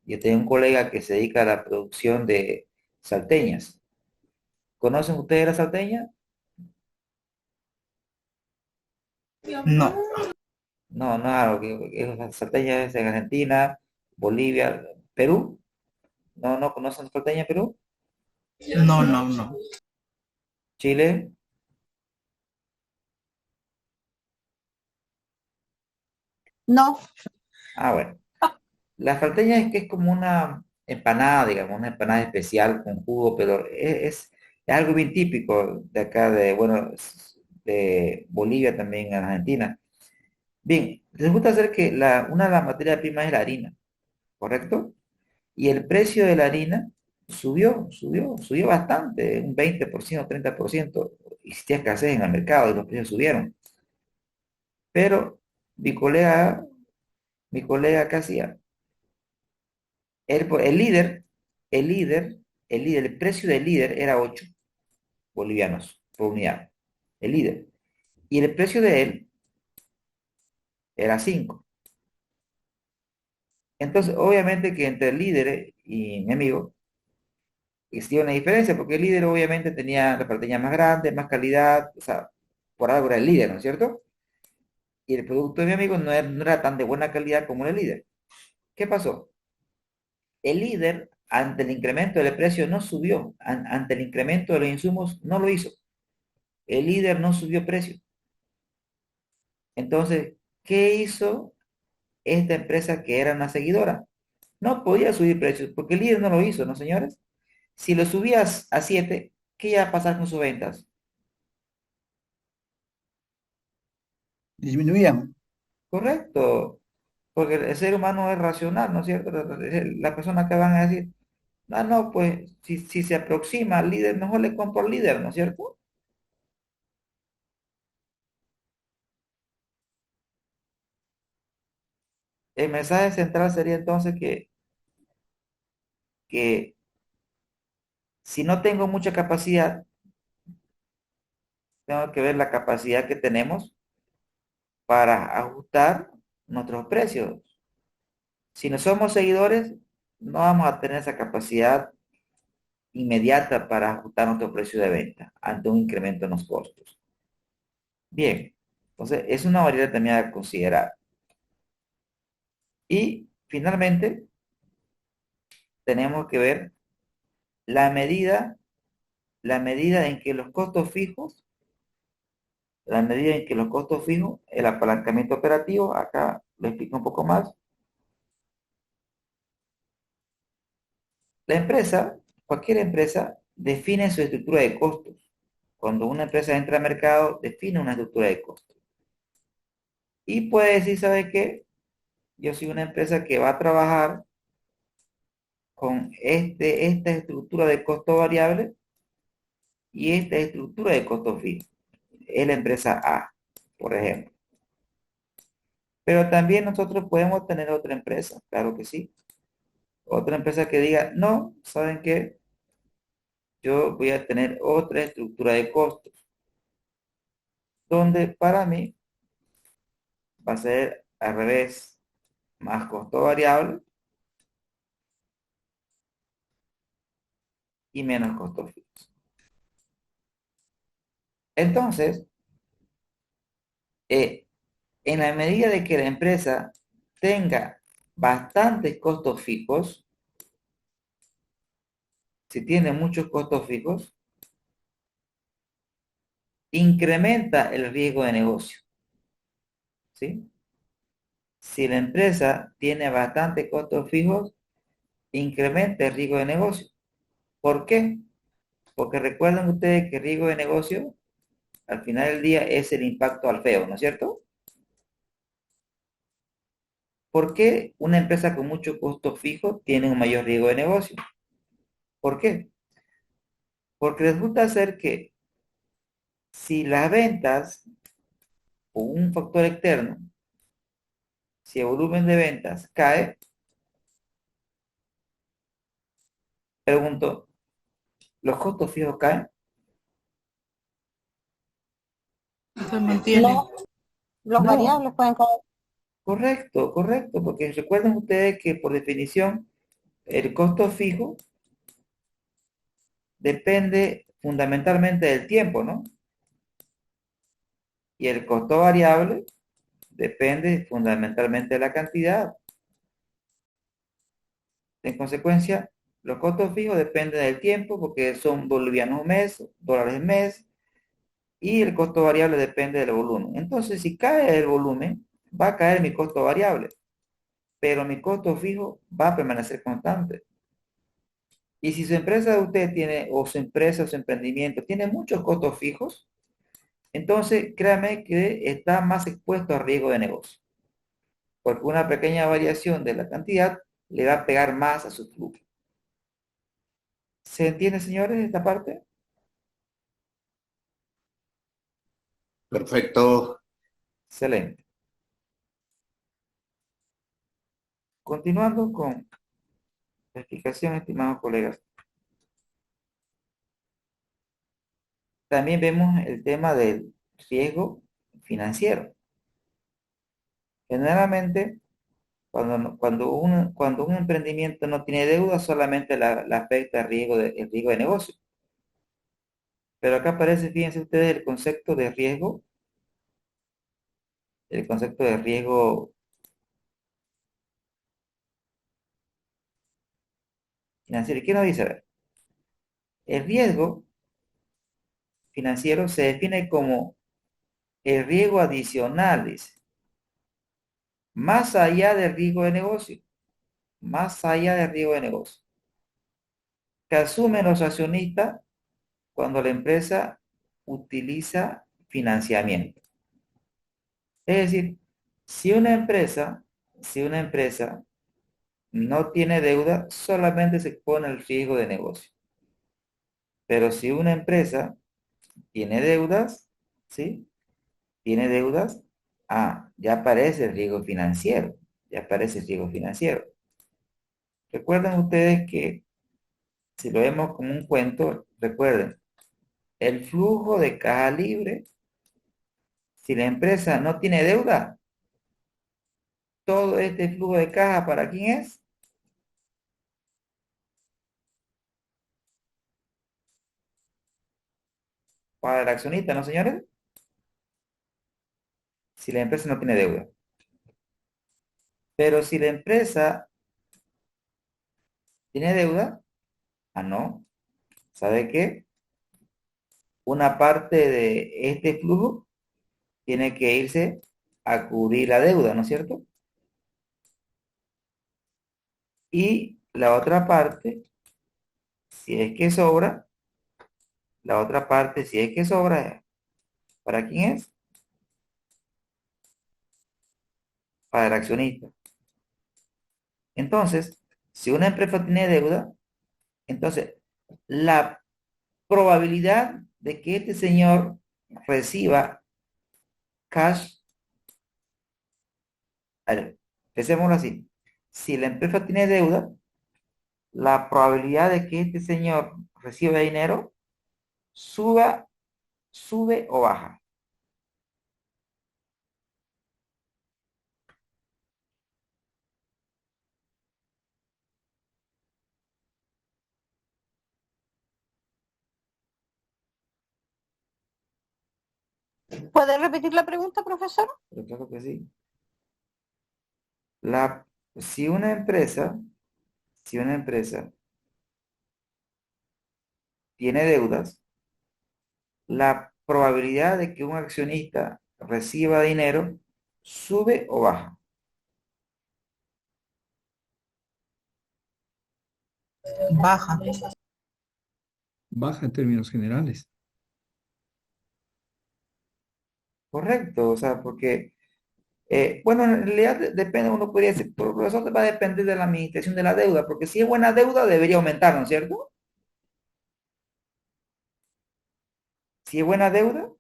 Speaker 2: yo tenía un colega que se dedica a la producción de salteñas. ¿Conocen ustedes la salteña?
Speaker 4: No,
Speaker 2: No, no, la salteña es en Argentina, Bolivia, Perú. No, no conocen salteña en Perú.
Speaker 4: no, no, no.
Speaker 2: Chile.
Speaker 5: No,
Speaker 2: Ah, bueno. La salteña es que es como una empanada, digamos, una empanada especial con jugo, pero es algo bien típico de acá, bueno, de Bolivia también, en Argentina. Bien, resulta ser que una de las materias primas es la harina, ¿correcto? Y el precio de la harina subió bastante, un 20%, 30%. Existía escasez en el mercado y los precios subieron. Pero mi colega, ¿qué hacía? El líder, el líder, el precio del líder era 8 bolivianos por unidad. El líder. Y el precio de él era 5. Entonces, obviamente que entre el líder y mi amigo existía una diferencia, porque el líder obviamente tenía reparticiones más grandes, más calidad, o sea, por algo era el líder, ¿no es cierto? Y el producto de mi amigo no era tan de buena calidad como el líder. ¿Qué pasó? El líder, ante el incremento del precio, no subió. Ante el incremento de los insumos, no lo hizo. El líder no subió precio. Entonces, ¿qué hizo esta empresa que era una seguidora? No podía subir precios porque el líder no lo hizo, ¿no, señores? Si lo subías a 7, ¿qué iba a pasar con sus ventas?
Speaker 1: Disminuían.
Speaker 2: Correcto, porque el ser humano es racional, ¿no es cierto? La persona que van a decir, no, no, pues si se aproxima al líder, mejor le compro al líder, ¿no es cierto? El mensaje central sería entonces que si no tengo mucha capacidad, tengo que ver la capacidad que tenemos para ajustar nuestros precios. Si no somos seguidores, no vamos a tener esa capacidad inmediata para ajustar nuestro precio de venta ante un incremento en los costos. Bien, entonces es una variable también a considerar. Y finalmente tenemos que ver la medida, la medida en que los costos fijos, el apalancamiento operativo, acá lo explico un poco más. La empresa, cualquier empresa, define su estructura de costos. Cuando una empresa entra al mercado, define una estructura de costos. Y puede decir, ¿sabe qué? Yo soy una empresa que va a trabajar con esta estructura de costo variable y esta estructura de costo fijo. Es la empresa A, por ejemplo. Pero también nosotros podemos tener otra empresa, claro que sí. Otra empresa que diga, no, ¿saben qué? Yo voy a tener otra estructura de costos, donde para mí va a ser al revés, más costo variable y menos costos fijos. Entonces, en la medida de que la empresa tenga bastantes costos fijos, si tiene muchos costos fijos, incrementa el riesgo de negocio, ¿sí? Si la empresa tiene bastantes costos fijos, incrementa el riesgo de negocio. ¿Por qué? Porque recuerden ustedes que el riesgo de negocio, al final del día, es el impacto al feo, ¿no es cierto? ¿Por qué una empresa con muchos costos fijos tiene un mayor riesgo de negocio? ¿Por qué? Porque resulta ser que si las ventas o un factor externo, si el volumen de ventas cae, pregunto, ¿los costos fijos caen?
Speaker 4: Se mantiene.
Speaker 5: No, los
Speaker 2: No.
Speaker 5: variables pueden caer.
Speaker 2: Correcto, correcto, porque recuerden ustedes que por definición el costo fijo depende fundamentalmente del tiempo, ¿no? Y el costo variable depende fundamentalmente de la cantidad. En consecuencia, los costos fijos dependen del tiempo porque son bolivianos mes, dólares mes, y el costo variable depende del volumen. Entonces, si cae el volumen, va a caer mi costo variable, pero mi costo fijo va a permanecer constante. Y si su empresa de usted tiene, o su empresa o su emprendimiento tiene muchos costos fijos, entonces créame que está más expuesto a riesgo de negocio, porque una pequeña variación de la cantidad le va a pegar más a su flujo. ¿Se entiende, señores, esta parte?
Speaker 6: Perfecto.
Speaker 2: Excelente. Continuando con la explicación, estimados colegas. También vemos el tema del riesgo financiero. Generalmente, cuando un emprendimiento no tiene deuda, solamente la afecta el riesgo de negocio. Pero acá aparece, fíjense ustedes, el concepto de riesgo financiero. ¿Y qué nos dice? A ver, el riesgo financiero se define como el riesgo adicional, dice, más allá del riesgo de negocio, más allá del riesgo de negocio, que asumen los accionistas cuando la empresa utiliza financiamiento. Es decir, si una empresa no tiene deuda, solamente se expone al riesgo de negocio. Pero si una empresa tiene deudas, ¿sí? Tiene deudas, ya aparece el riesgo financiero, ya aparece el riesgo financiero. Recuerden ustedes que si lo vemos como un cuento, recuerden, el flujo de caja libre, si la empresa no tiene deuda, todo este flujo de caja, ¿para quién es? Para el accionista, ¿no, señores? Si la empresa no tiene deuda. Pero si la empresa tiene deuda, no. ¿Sabe qué? Una parte de este flujo tiene que irse a cubrir la deuda, ¿no es cierto? Y la otra parte, si es que sobra, La otra parte, si es que sobra, ¿para quién es? Para el accionista. Entonces, si una empresa tiene deuda, entonces la probabilidad de que este señor reciba cash, a ver, pensémoslo así, si la empresa tiene deuda, la probabilidad de que este señor reciba dinero suba, sube o baja.
Speaker 5: ¿Puede repetir la pregunta, profesor?
Speaker 2: Pero claro que sí. La, si una empresa, si una empresa tiene deudas, la probabilidad de que un accionista reciba dinero sube o baja.
Speaker 4: Baja.
Speaker 7: Baja en términos generales.
Speaker 2: Correcto, o sea, porque, bueno, en realidad depende, uno podría decir, por eso va a depender de la administración de la deuda, porque si es buena deuda debería aumentar, ¿no es cierto? Si es buena deuda,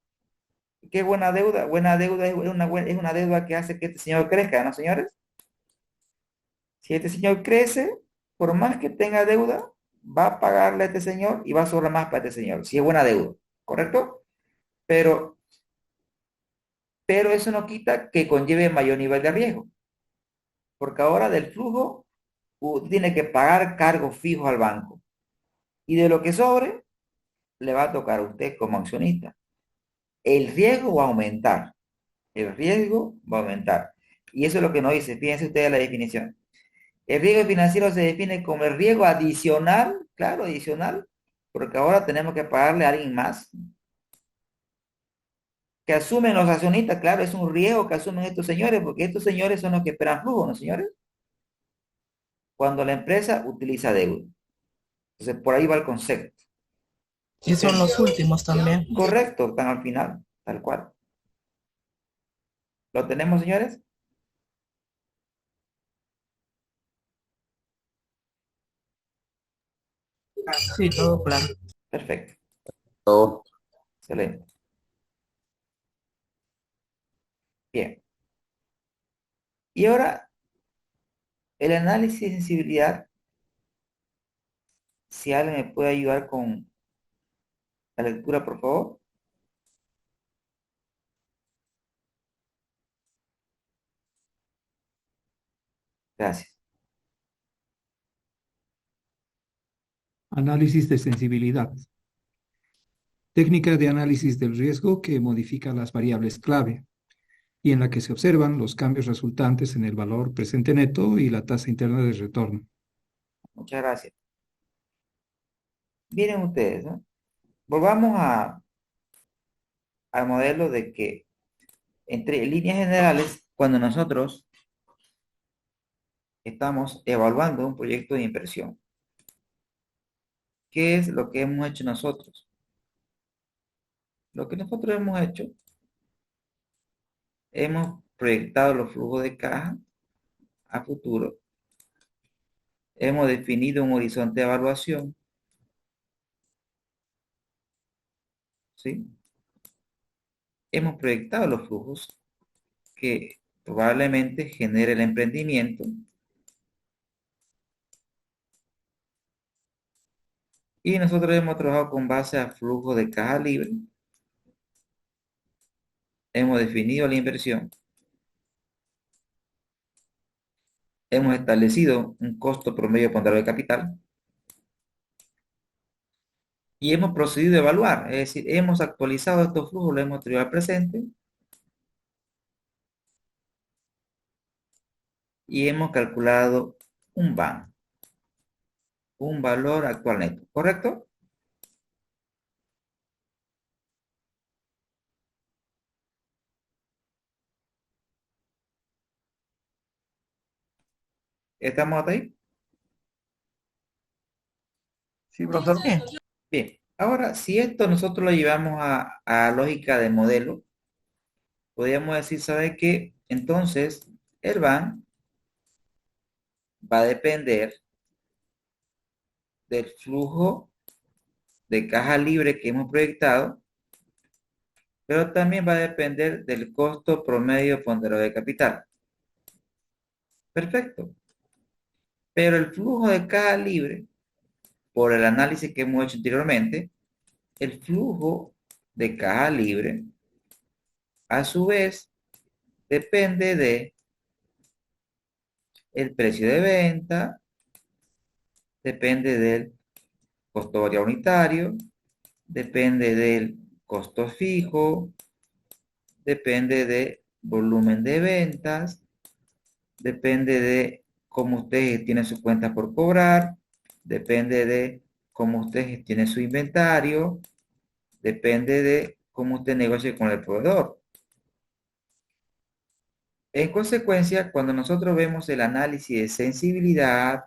Speaker 2: ¿qué es buena deuda? Buena deuda es una deuda que hace que este señor crezca, ¿no, señores? Si este señor crece, por más que tenga deuda, va a pagarle a este señor y va a sobrar más para este señor, si es buena deuda, ¿correcto? Pero, pero eso no quita que conlleve mayor nivel de riesgo, porque ahora del flujo tiene que pagar cargos fijos al banco y de lo que sobre le va a tocar a usted como accionista. El riesgo va a aumentar, el riesgo va a aumentar. Y eso es lo que nos dice, fíjense ustedes la definición. El riesgo financiero se define como el riesgo adicional, claro, adicional, porque ahora tenemos que pagarle a alguien más que asumen los accionistas, claro, es un riesgo que asumen estos señores, porque estos señores son los que esperan flujo, ¿no, señores? Cuando la empresa utiliza deuda. Entonces, por ahí va el concepto.
Speaker 4: Y son los últimos también.
Speaker 2: Correcto, están al final, tal cual. ¿Lo tenemos, señores?
Speaker 4: Sí, todo claro.
Speaker 2: Perfecto,
Speaker 6: Todo.
Speaker 2: excelente. Bien. Y ahora, el análisis de sensibilidad, si alguien me puede ayudar con la lectura, por favor. Gracias.
Speaker 7: Análisis de sensibilidad. Técnica de análisis del riesgo que modifica las variables clave y en la que se observan los cambios resultantes en el valor presente neto y la tasa interna de retorno.
Speaker 2: Muchas gracias. Miren ustedes, ¿no? Volvamos al modelo de que, entre líneas generales, cuando nosotros estamos evaluando un proyecto de inversión, ¿qué es lo que hemos hecho nosotros? Lo que nosotros hemos hecho, hemos proyectado los flujos de caja a futuro, hemos definido un horizonte de evaluación, ¿sí? Hemos proyectado los flujos que probablemente genere el emprendimiento y nosotros hemos trabajado con base a flujo de caja libre, hemos definido la inversión, hemos establecido un costo promedio ponderado de capital y hemos procedido a evaluar, es decir, hemos actualizado estos flujos, los hemos traído al presente y hemos calculado un BAN, un valor actual neto, ¿correcto? ¿Estamos hasta ahí?
Speaker 1: Sí, profesor.
Speaker 4: Sí.
Speaker 2: Bien, Ahora, si esto nosotros lo llevamos a lógica de modelo, podríamos decir, ¿sabe qué? Entonces, el van va a depender del flujo de caja libre que hemos proyectado, pero también va a depender del costo promedio ponderado de capital. Perfecto. Pero el flujo de caja libre, por el análisis que hemos hecho anteriormente, el flujo de caja libre, a su vez, depende de el precio de venta, depende del costo variable unitario, depende del costo fijo, depende de volumen de ventas, depende de cómo usted gestione su cuenta por cobrar, depende de cómo usted gestione su inventario, depende de cómo usted negocie con el proveedor. En consecuencia, cuando nosotros vemos el análisis de sensibilidad,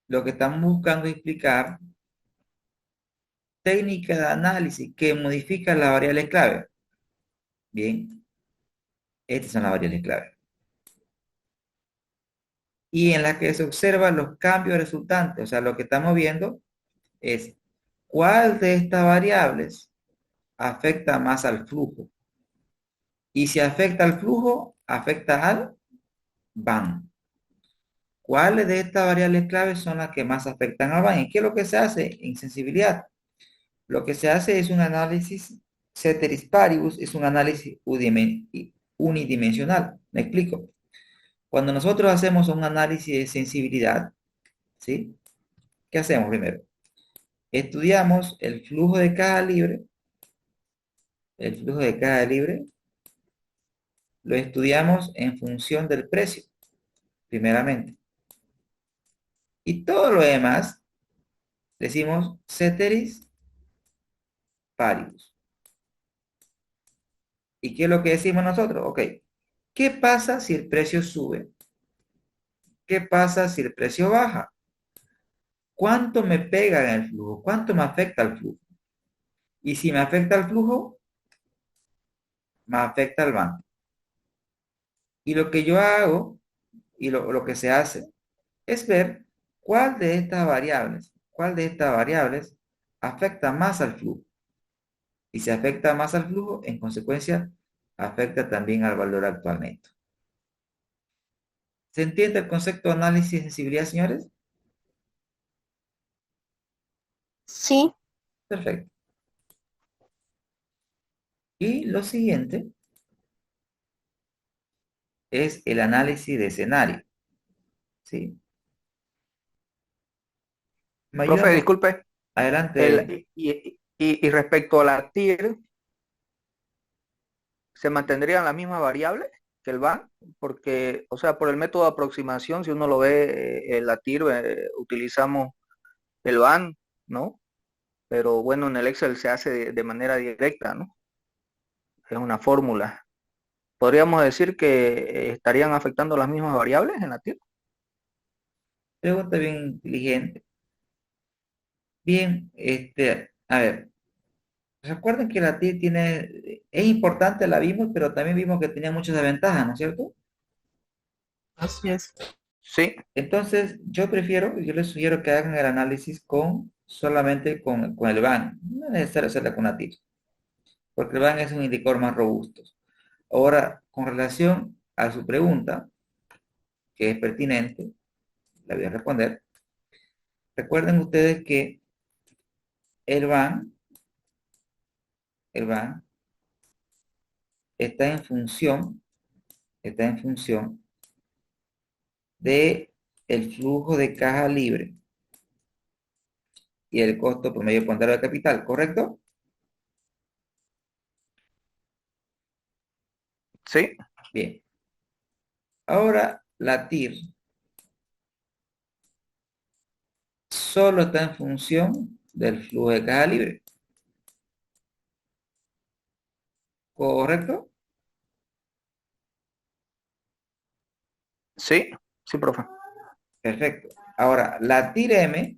Speaker 2: lo que estamos buscando es explicar técnica de análisis que modifica las variables clave. Bien, estas son las variables clave. Y en las que se observan los cambios resultantes. O sea, lo que estamos viendo es cuál de estas variables afecta más al flujo. Y si afecta al flujo, afecta al van. ¿Cuáles de estas variables claves son las que más afectan al van? ¿Y qué es lo que se hace en sensibilidad? Lo que se hace es un análisis ceteris paribus, es un análisis unidimensional. ¿Me explico? Cuando nosotros hacemos un análisis de sensibilidad, ¿sí? ¿Qué hacemos primero? Estudiamos el flujo de caja libre. El flujo de caja libre lo estudiamos en función del precio, primeramente. Y todo lo demás, decimos ceteris paribus. ¿Y qué es lo que decimos nosotros? Ok, ¿qué pasa si el precio sube? ¿Qué pasa si el precio baja? ¿Cuánto me pega en el flujo? ¿Cuánto me afecta el flujo? Y si me afecta el flujo, me afecta el banco. Y lo que yo hago, y lo que se hace, es ver cuál de estas variables afecta más al flujo. Y si afecta más al flujo, en consecuencia, afecta también al valor actual neto. ¿Se entiende el concepto de análisis de sensibilidad, señores?
Speaker 5: Sí,
Speaker 2: Perfecto. Y lo siguiente es el análisis de escenario. ¿Sí? ¿Me ayuda?
Speaker 8: Profe, disculpe,
Speaker 2: Adelante.
Speaker 8: y respecto a la TIR, ¿se mantendrían las mismas variables que el VAN? Porque, o sea, por el método de aproximación, si uno lo ve, la TIR, utilizamos el VAN, ¿no? Pero bueno, en el Excel se hace de manera directa, ¿no? Es una fórmula. ¿Podríamos decir que estarían afectando las mismas variables en la TIR?
Speaker 2: Pregunta bien inteligente. Bien, a ver, recuerden que la TIR es importante, la vimos, pero también vimos que tenía muchas desventajas, ¿no es cierto?
Speaker 4: Así es.
Speaker 8: Sí,
Speaker 2: Entonces, yo les sugiero que hagan el análisis solamente con el BAN. No es necesario hacerla con la TIR, porque el BAN es un indicador más robusto. Ahora, con relación a su pregunta, que es pertinente, la voy a responder. Recuerden ustedes que el BAN, el BAN está en función de el flujo de caja libre y el costo promedio ponderado de capital, ¿correcto?
Speaker 8: sí,
Speaker 2: Bien. Ahora, la TIR solo está en función del flujo de caja libre, ¿correcto?
Speaker 8: sí, sí, profe.
Speaker 2: Perfecto. Ahora, la TIR M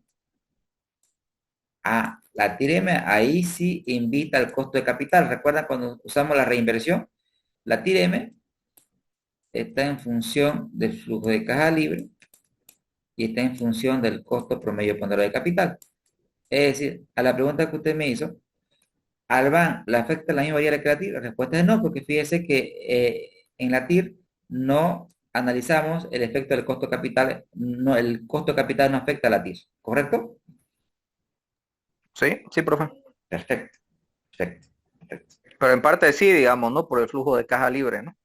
Speaker 2: Ah, la TIR-M ahí sí invita al costo de capital. ¿Recuerdan cuando usamos la reinversión? La TIR-M está en función del flujo de caja libre y está en función del costo promedio ponderado de capital. Es decir, a la pregunta que usted me hizo, ¿al BAN le afecta la misma variable que la TIR? La respuesta es no, porque fíjese que en la TIR no analizamos el efecto del costo capital, no, el costo capital no afecta a la TIR, ¿correcto?
Speaker 8: Sí, sí, profe.
Speaker 2: Perfecto, perfecto, perfecto.
Speaker 8: Pero en parte sí, digamos, ¿no? Por el flujo de caja libre, ¿no?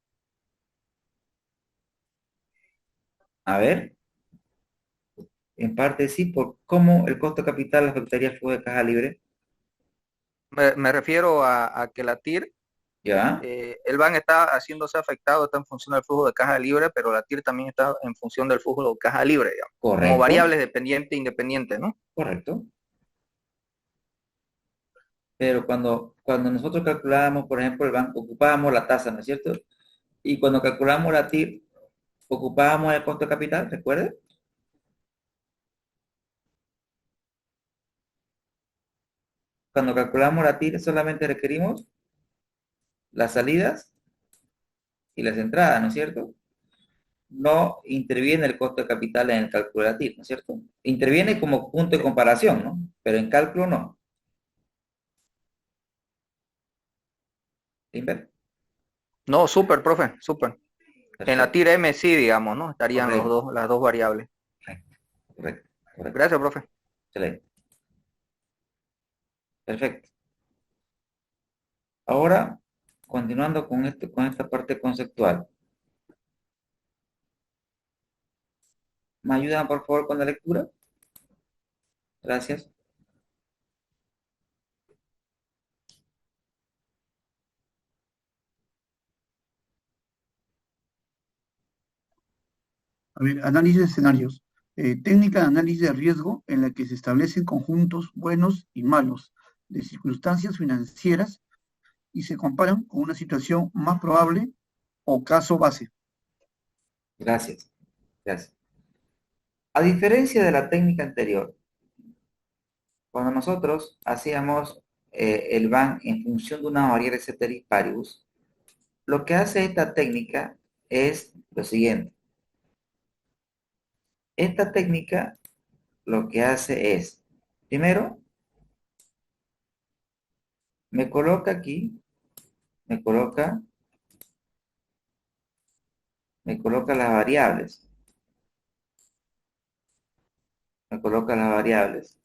Speaker 2: A ver, en parte sí, por cómo el costo capital afectaría el flujo de caja libre.
Speaker 8: Me refiero a que la TIR,
Speaker 2: ¿Ya?
Speaker 8: el BAN está haciéndose afectado, está en función del flujo de caja libre, pero la TIR también está en función del flujo de caja libre, digamos, como
Speaker 2: Correcto,
Speaker 8: variables dependientes e independientes, ¿no?
Speaker 2: correcto. Pero cuando nosotros calculábamos, por ejemplo, el banco, ocupábamos la tasa, ¿no es cierto? Y cuando calculamos la TIR, ocupábamos el costo de capital, ¿recuerde? Cuando calculamos la TIR solamente requerimos las salidas y las entradas, ¿no es cierto? No interviene el costo de capital en el cálculo de la TIR, ¿no es cierto? Interviene como punto de comparación, ¿no? Pero en cálculo no. ¿Limber?
Speaker 8: No, súper, profe, súper. En la
Speaker 2: Perfecto.
Speaker 8: TIR M sí, digamos, ¿no? Estarían los
Speaker 2: Correcto.
Speaker 8: dos, las dos variables.
Speaker 2: Correcto, correcto.
Speaker 8: Gracias, profe.
Speaker 2: Excelente. Perfecto. Ahora, continuando con esto, con esta parte conceptual. ¿Me ayudan, por favor, con la lectura? Gracias.
Speaker 1: A ver, análisis de escenarios. Técnica de análisis de riesgo en la que se establecen conjuntos buenos y malos de circunstancias financieras y se comparan con una situación más probable o caso base.
Speaker 2: Gracias. Gracias. A diferencia de la técnica anterior, cuando nosotros hacíamos el BAN en función de una variable ceteris paribus, lo que hace esta técnica es lo siguiente. Esta técnica lo que hace es, primero, me coloca aquí, me coloca las variables. Me coloca las variables.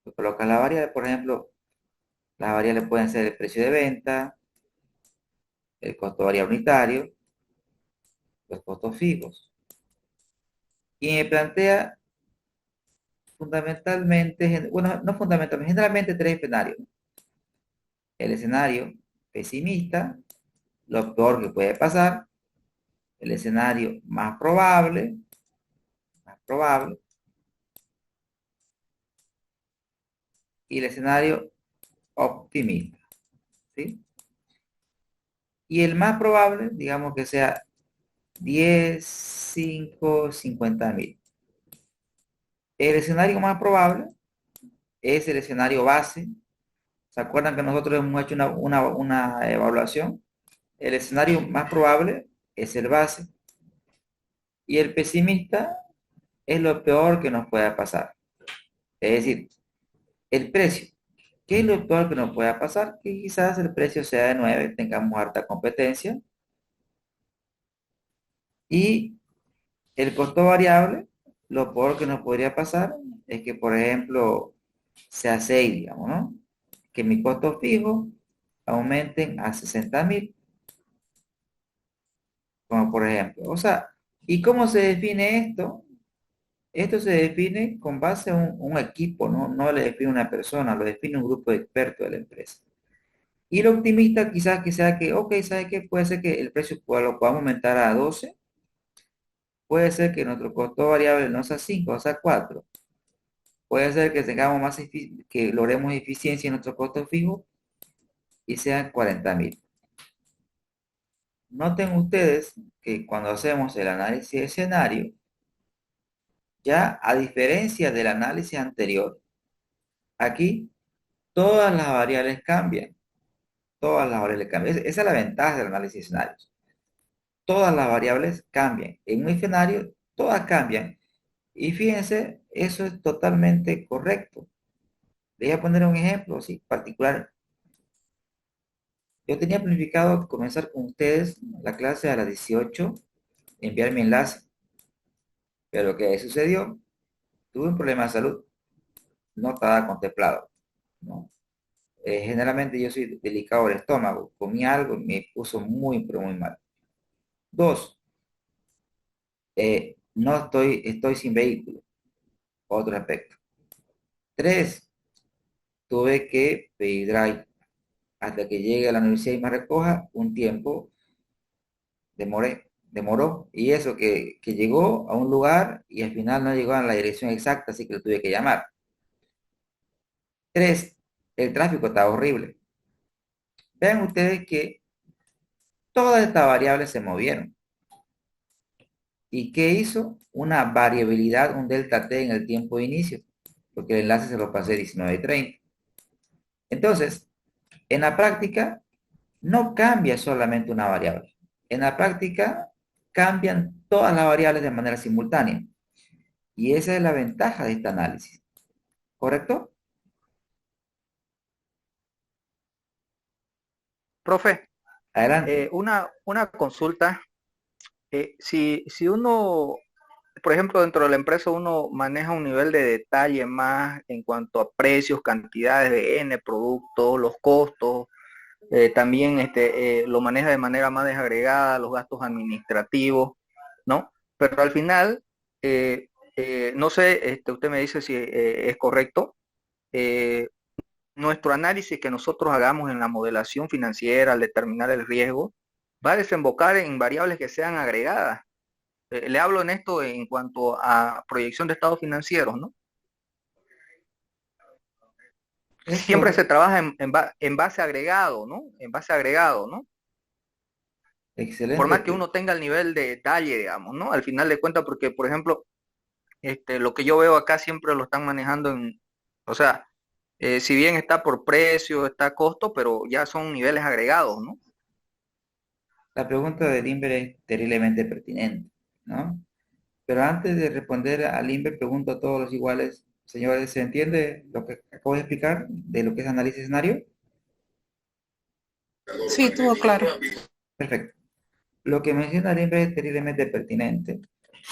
Speaker 2: Me coloca las variables, por ejemplo, las variables pueden ser el precio de venta, el costo variable unitario, los costos fijos. Y me plantea fundamentalmente, bueno, no fundamentalmente, generalmente tres escenarios. El escenario pesimista, lo peor que puede pasar, el escenario más probable, y el escenario optimista, ¿sí? Y el más probable, digamos que sea 10, 5, 50.000. El escenario más probable es el escenario base. ¿Se acuerdan que nosotros hemos hecho una evaluación? El escenario más probable es el base. Y el pesimista es lo peor que nos pueda pasar. Es decir, el precio. ¿Qué es lo peor que nos pueda pasar? Que quizás el precio sea de 9, tengamos harta competencia. Y el costo variable, lo peor que nos podría pasar es que, por ejemplo, sea 6, digamos, ¿no? Que mi costo fijo aumenten a 60.000, como por ejemplo. O sea, ¿y cómo se define esto? Esto se define con base a un equipo, ¿no? No le define una persona, lo define un grupo de expertos de la empresa. Y el optimista quizás que sea que, ok, ¿sabe qué? Puede ser que el precio lo podamos aumentar a 12. Puede ser que nuestro costo variable no sea 5, sea 4. Puede ser que tengamos que logremos eficiencia en nuestro costo fijo y sean 40.000. Noten ustedes que cuando hacemos el análisis de escenario, ya a diferencia del análisis anterior, aquí todas las variables cambian. Todas las variables cambian. Esa es la ventaja del análisis de escenarios. Todas las variables cambian. En un escenario, todas cambian. Y fíjense, eso es totalmente correcto. Les voy a poner un ejemplo así, particular. Yo tenía planificado comenzar con ustedes la clase a las 18, enviar mi enlace. Pero lo que sucedió, tuve un problema de salud. No estaba contemplado, ¿no? Generalmente yo soy delicado del estómago. Comí algo y me puso muy, pero muy mal. Dos, no estoy sin vehículo. Otro aspecto. Tres, tuve que pedir drive hasta que llegue a la universidad y me recoja un tiempo. Demoró. Y eso que llegó a un lugar y al final no llegó a la dirección exacta, así que lo tuve que llamar. Tres, el tráfico estaba horrible. Vean ustedes que todas estas variables se movieron. ¿Y qué hizo? Una variabilidad, un delta t en el tiempo de inicio, porque el enlace se lo pasé 19:30. Entonces, en la práctica, no cambia solamente una variable. En la práctica, cambian todas las variables de manera simultánea. Y esa es la ventaja de este análisis. ¿Correcto?
Speaker 8: Profe,
Speaker 2: Adelante.
Speaker 8: una consulta. Si uno, por ejemplo, dentro de la empresa uno maneja un nivel de detalle más en cuanto a precios, cantidades de N productos, los costos, también lo maneja de manera más desagregada, los gastos administrativos, ¿no? Pero al final, no sé, usted me dice si es correcto, nuestro análisis que nosotros hagamos en la modelación financiera al determinar el riesgo va a desembocar en variables que sean agregadas. Le hablo en esto en cuanto a proyección de estados financieros, ¿no? Siempre se trabaja en base agregado, ¿no? En base agregado, ¿no?
Speaker 2: Excelente.
Speaker 8: Por más que uno tenga el nivel de detalle, digamos, ¿no? Al final de cuentas, porque, por ejemplo, lo que yo veo acá siempre lo están manejando o sea, si bien está por precio, está costo, pero ya son niveles agregados, ¿no?
Speaker 2: La pregunta de Limber es terriblemente pertinente, ¿no? Pero antes de responder a Limber, pregunto a todos los iguales, señores, ¿se entiende lo que acabo de explicar de lo que es análisis de escenario?
Speaker 4: Sí, estuvo claro.
Speaker 2: Perfecto. Lo que menciona Limber es terriblemente pertinente,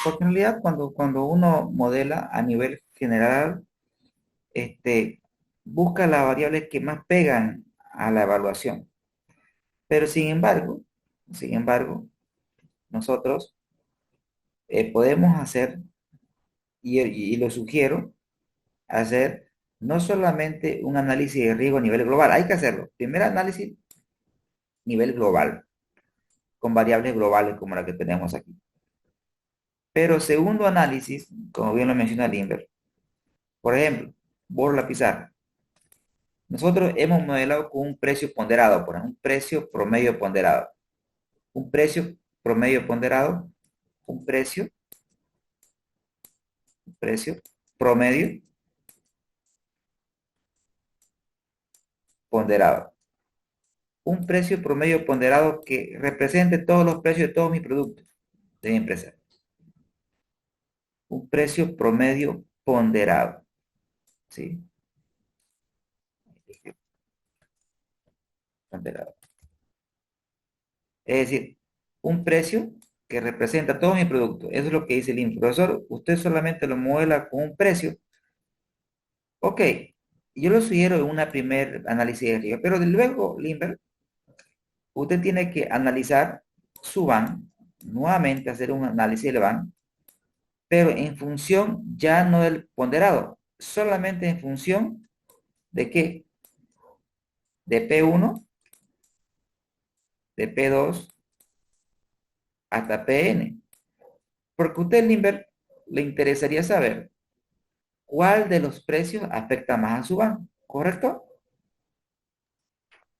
Speaker 2: porque en realidad cuando uno modela a nivel general, busca las variables que más pegan a la evaluación. Pero sin embargo, nosotros podemos hacer, y lo sugiero, hacer no solamente un análisis de riesgo a nivel global, hay que hacerlo. Primer análisis, nivel global, con variables globales como la que tenemos aquí. Pero segundo análisis, como bien lo menciona Limber, por ejemplo, borro la pizarra. Nosotros hemos modelado con un precio ponderado, por ejemplo, un precio promedio ponderado. Un precio promedio ponderado, un precio promedio ponderado. Un precio promedio ponderado que represente todos los precios de todos mis productos de mi empresa. Un precio promedio ponderado. ¿Sí? Ponderado. Es decir, un precio que representa todos mis productos. Eso es lo que dice el profesor. Usted solamente lo modela con un precio. Ok, yo lo sugiero en una primer análisis de riesgo, pero luego, Limber, usted tiene que analizar su BAN, nuevamente hacer un análisis del BAN, pero en función ya no del ponderado, solamente en función de qué, de P1, de P2, hasta PN. Porque a usted, Limber, le interesaría saber cuál de los precios afecta más a su BAN, ¿correcto?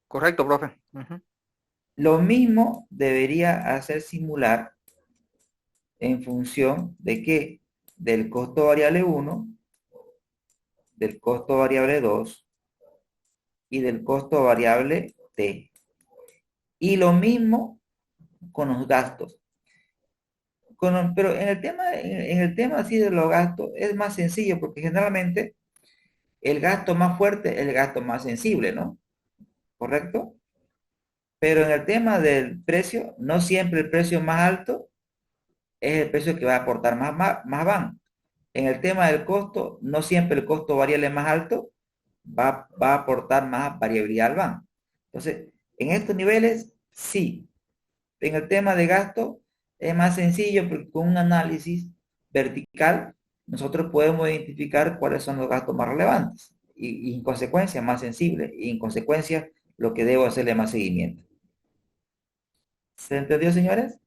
Speaker 8: Correcto, profe. Uh-huh.
Speaker 2: Lo mismo debería hacer simular en función de qué, del costo variable 1, del costo variable 2 y del costo variable T. Y lo mismo con los gastos. Pero en el tema así de los gastos es más sencillo porque generalmente el gasto más fuerte es el gasto más sensible, ¿no? ¿Correcto? Pero en el tema del precio, no siempre el precio más alto es el precio que va a aportar más van. En el tema del costo, no siempre el costo variable más alto va a aportar más variabilidad al van. Entonces, en estos niveles, sí. En el tema de gasto es más sencillo porque con un análisis vertical nosotros podemos identificar cuáles son los gastos más relevantes y en consecuencia más sensibles y en consecuencia lo que debo hacerle más seguimiento. ¿Se entendió, señores?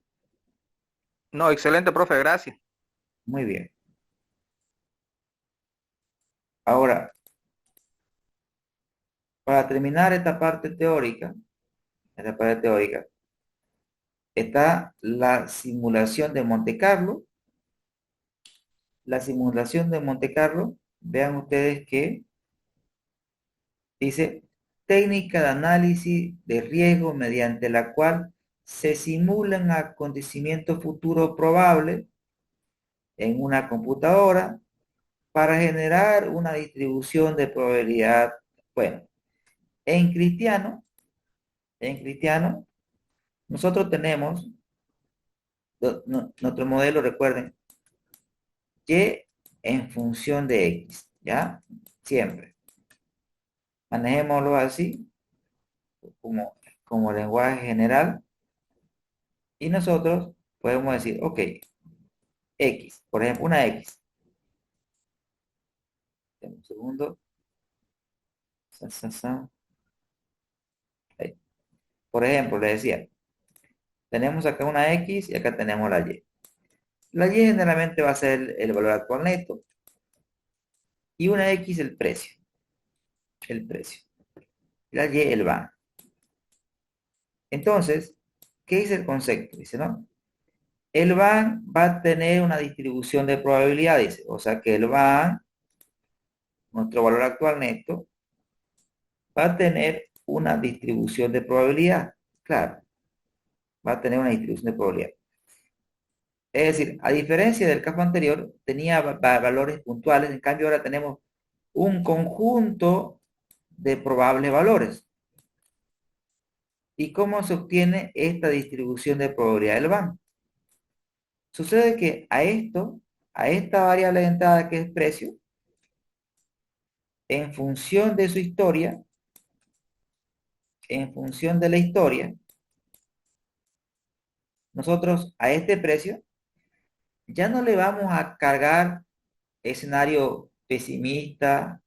Speaker 8: No, excelente, profe, gracias.
Speaker 2: Muy bien. Ahora, para terminar esta parte teórica, está la simulación de Monte Carlo. La simulación de Monte Carlo, vean ustedes que dice técnica de análisis de riesgo mediante la cual se simulan acontecimientos futuros probables en una computadora para generar una distribución de probabilidad. Bueno, en cristiano, nosotros tenemos nuestro modelo, recuerden, Y en función de X, ¿ya? Siempre. Manejémoslo así, como lenguaje general. Y nosotros podemos decir, ok, X, por ejemplo, una X. Un segundo. Ahí. Por ejemplo, le decía, tenemos acá una X y acá tenemos la Y. La Y generalmente va a ser el valor actual neto y una X el precio. La Y el van. Entonces, ¿qué dice el concepto? Dice, ¿no? El van va a tener una distribución de probabilidades, o sea que el van, nuestro valor actual neto, va a tener una distribución de probabilidad. Claro, va a tener una distribución de probabilidad. Es decir, a diferencia del caso anterior, tenía valores puntuales, en cambio ahora tenemos un conjunto de probables valores. ¿Y cómo se obtiene esta distribución de probabilidad del van? Sucede que a esta variable de entrada que es precio, en función de su historia, en función de la historia, nosotros a este precio ya no le vamos a cargar escenario pesimista,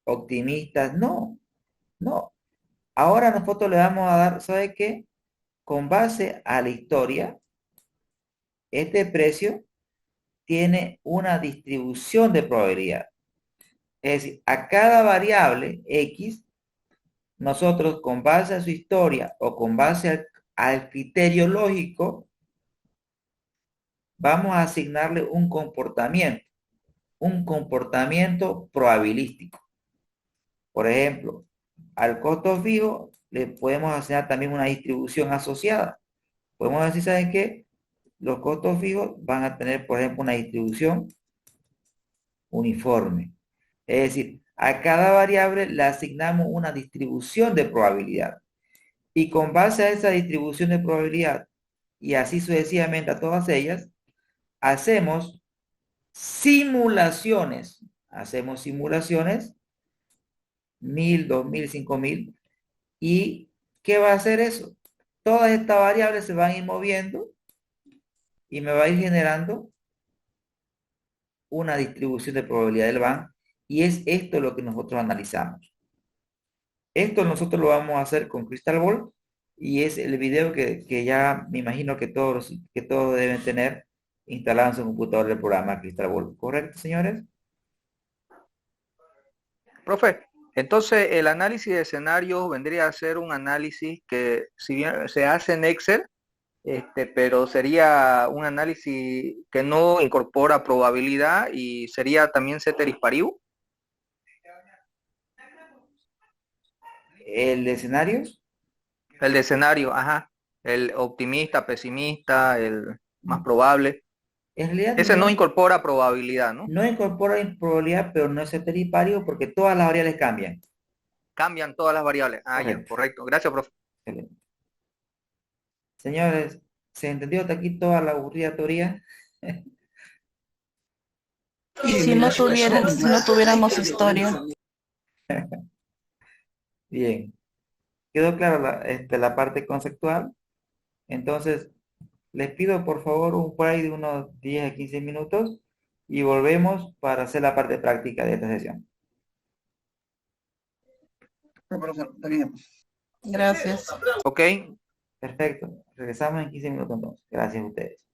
Speaker 2: optimista, no. Ahora nosotros le vamos a dar, ¿sabe qué? Con base a la historia, este precio tiene una distribución de probabilidad. Es decir, a cada variable X, nosotros con base a su historia o con base al criterio lógico, vamos a asignarle un comportamiento probabilístico. Por ejemplo, al costo fijo le podemos asignar también una distribución asociada. Podemos decir, ¿saben qué? Los costos fijos van a tener, por ejemplo, una distribución uniforme. Es decir, a cada variable le asignamos una distribución de probabilidad. Y con base a esa distribución de probabilidad, y así sucesivamente a todas ellas, hacemos simulaciones. 1000, 2000, 5000. ¿Y qué va a hacer eso? Todas estas variables se van a ir moviendo y me va a ir generando una distribución de probabilidad del van, y es esto lo que nosotros analizamos. Esto nosotros lo vamos a hacer con Crystal Ball, y es el video que ya me imagino que todos deben tener instalado en su computador el programa Crystal Ball. ¿Correcto, señores?
Speaker 8: Profe, entonces el análisis de escenarios vendría a ser un análisis que, si bien se hace en Excel, pero sería un análisis que no incorpora probabilidad y sería también ceteris paribus.
Speaker 2: El de escenarios,
Speaker 8: El de escenario, ajá. El optimista, pesimista, el más probable.
Speaker 2: en realidad
Speaker 8: Ese no incorpora probabilidad, ¿no?
Speaker 2: no incorpora probabilidad, pero no es heteripario porque todas las variables cambian.
Speaker 8: Cambian todas las variables. Ah, ya,
Speaker 2: Correcto.
Speaker 8: correcto. Gracias, profe.
Speaker 2: Excelente. Señores, ¿se entendió hasta aquí toda la aburrida teoría?
Speaker 4: Y si no tuviéramos historia.
Speaker 2: Bien. ¿Quedó clara la parte conceptual? Entonces, les pido por favor un por ahí de unos 10 a 15 minutos y volvemos para hacer la parte práctica de esta sesión.
Speaker 1: No, profesor, está bien.
Speaker 4: Gracias.
Speaker 8: Ok.
Speaker 2: Perfecto. Regresamos en 15 minutos entonces. Gracias a ustedes.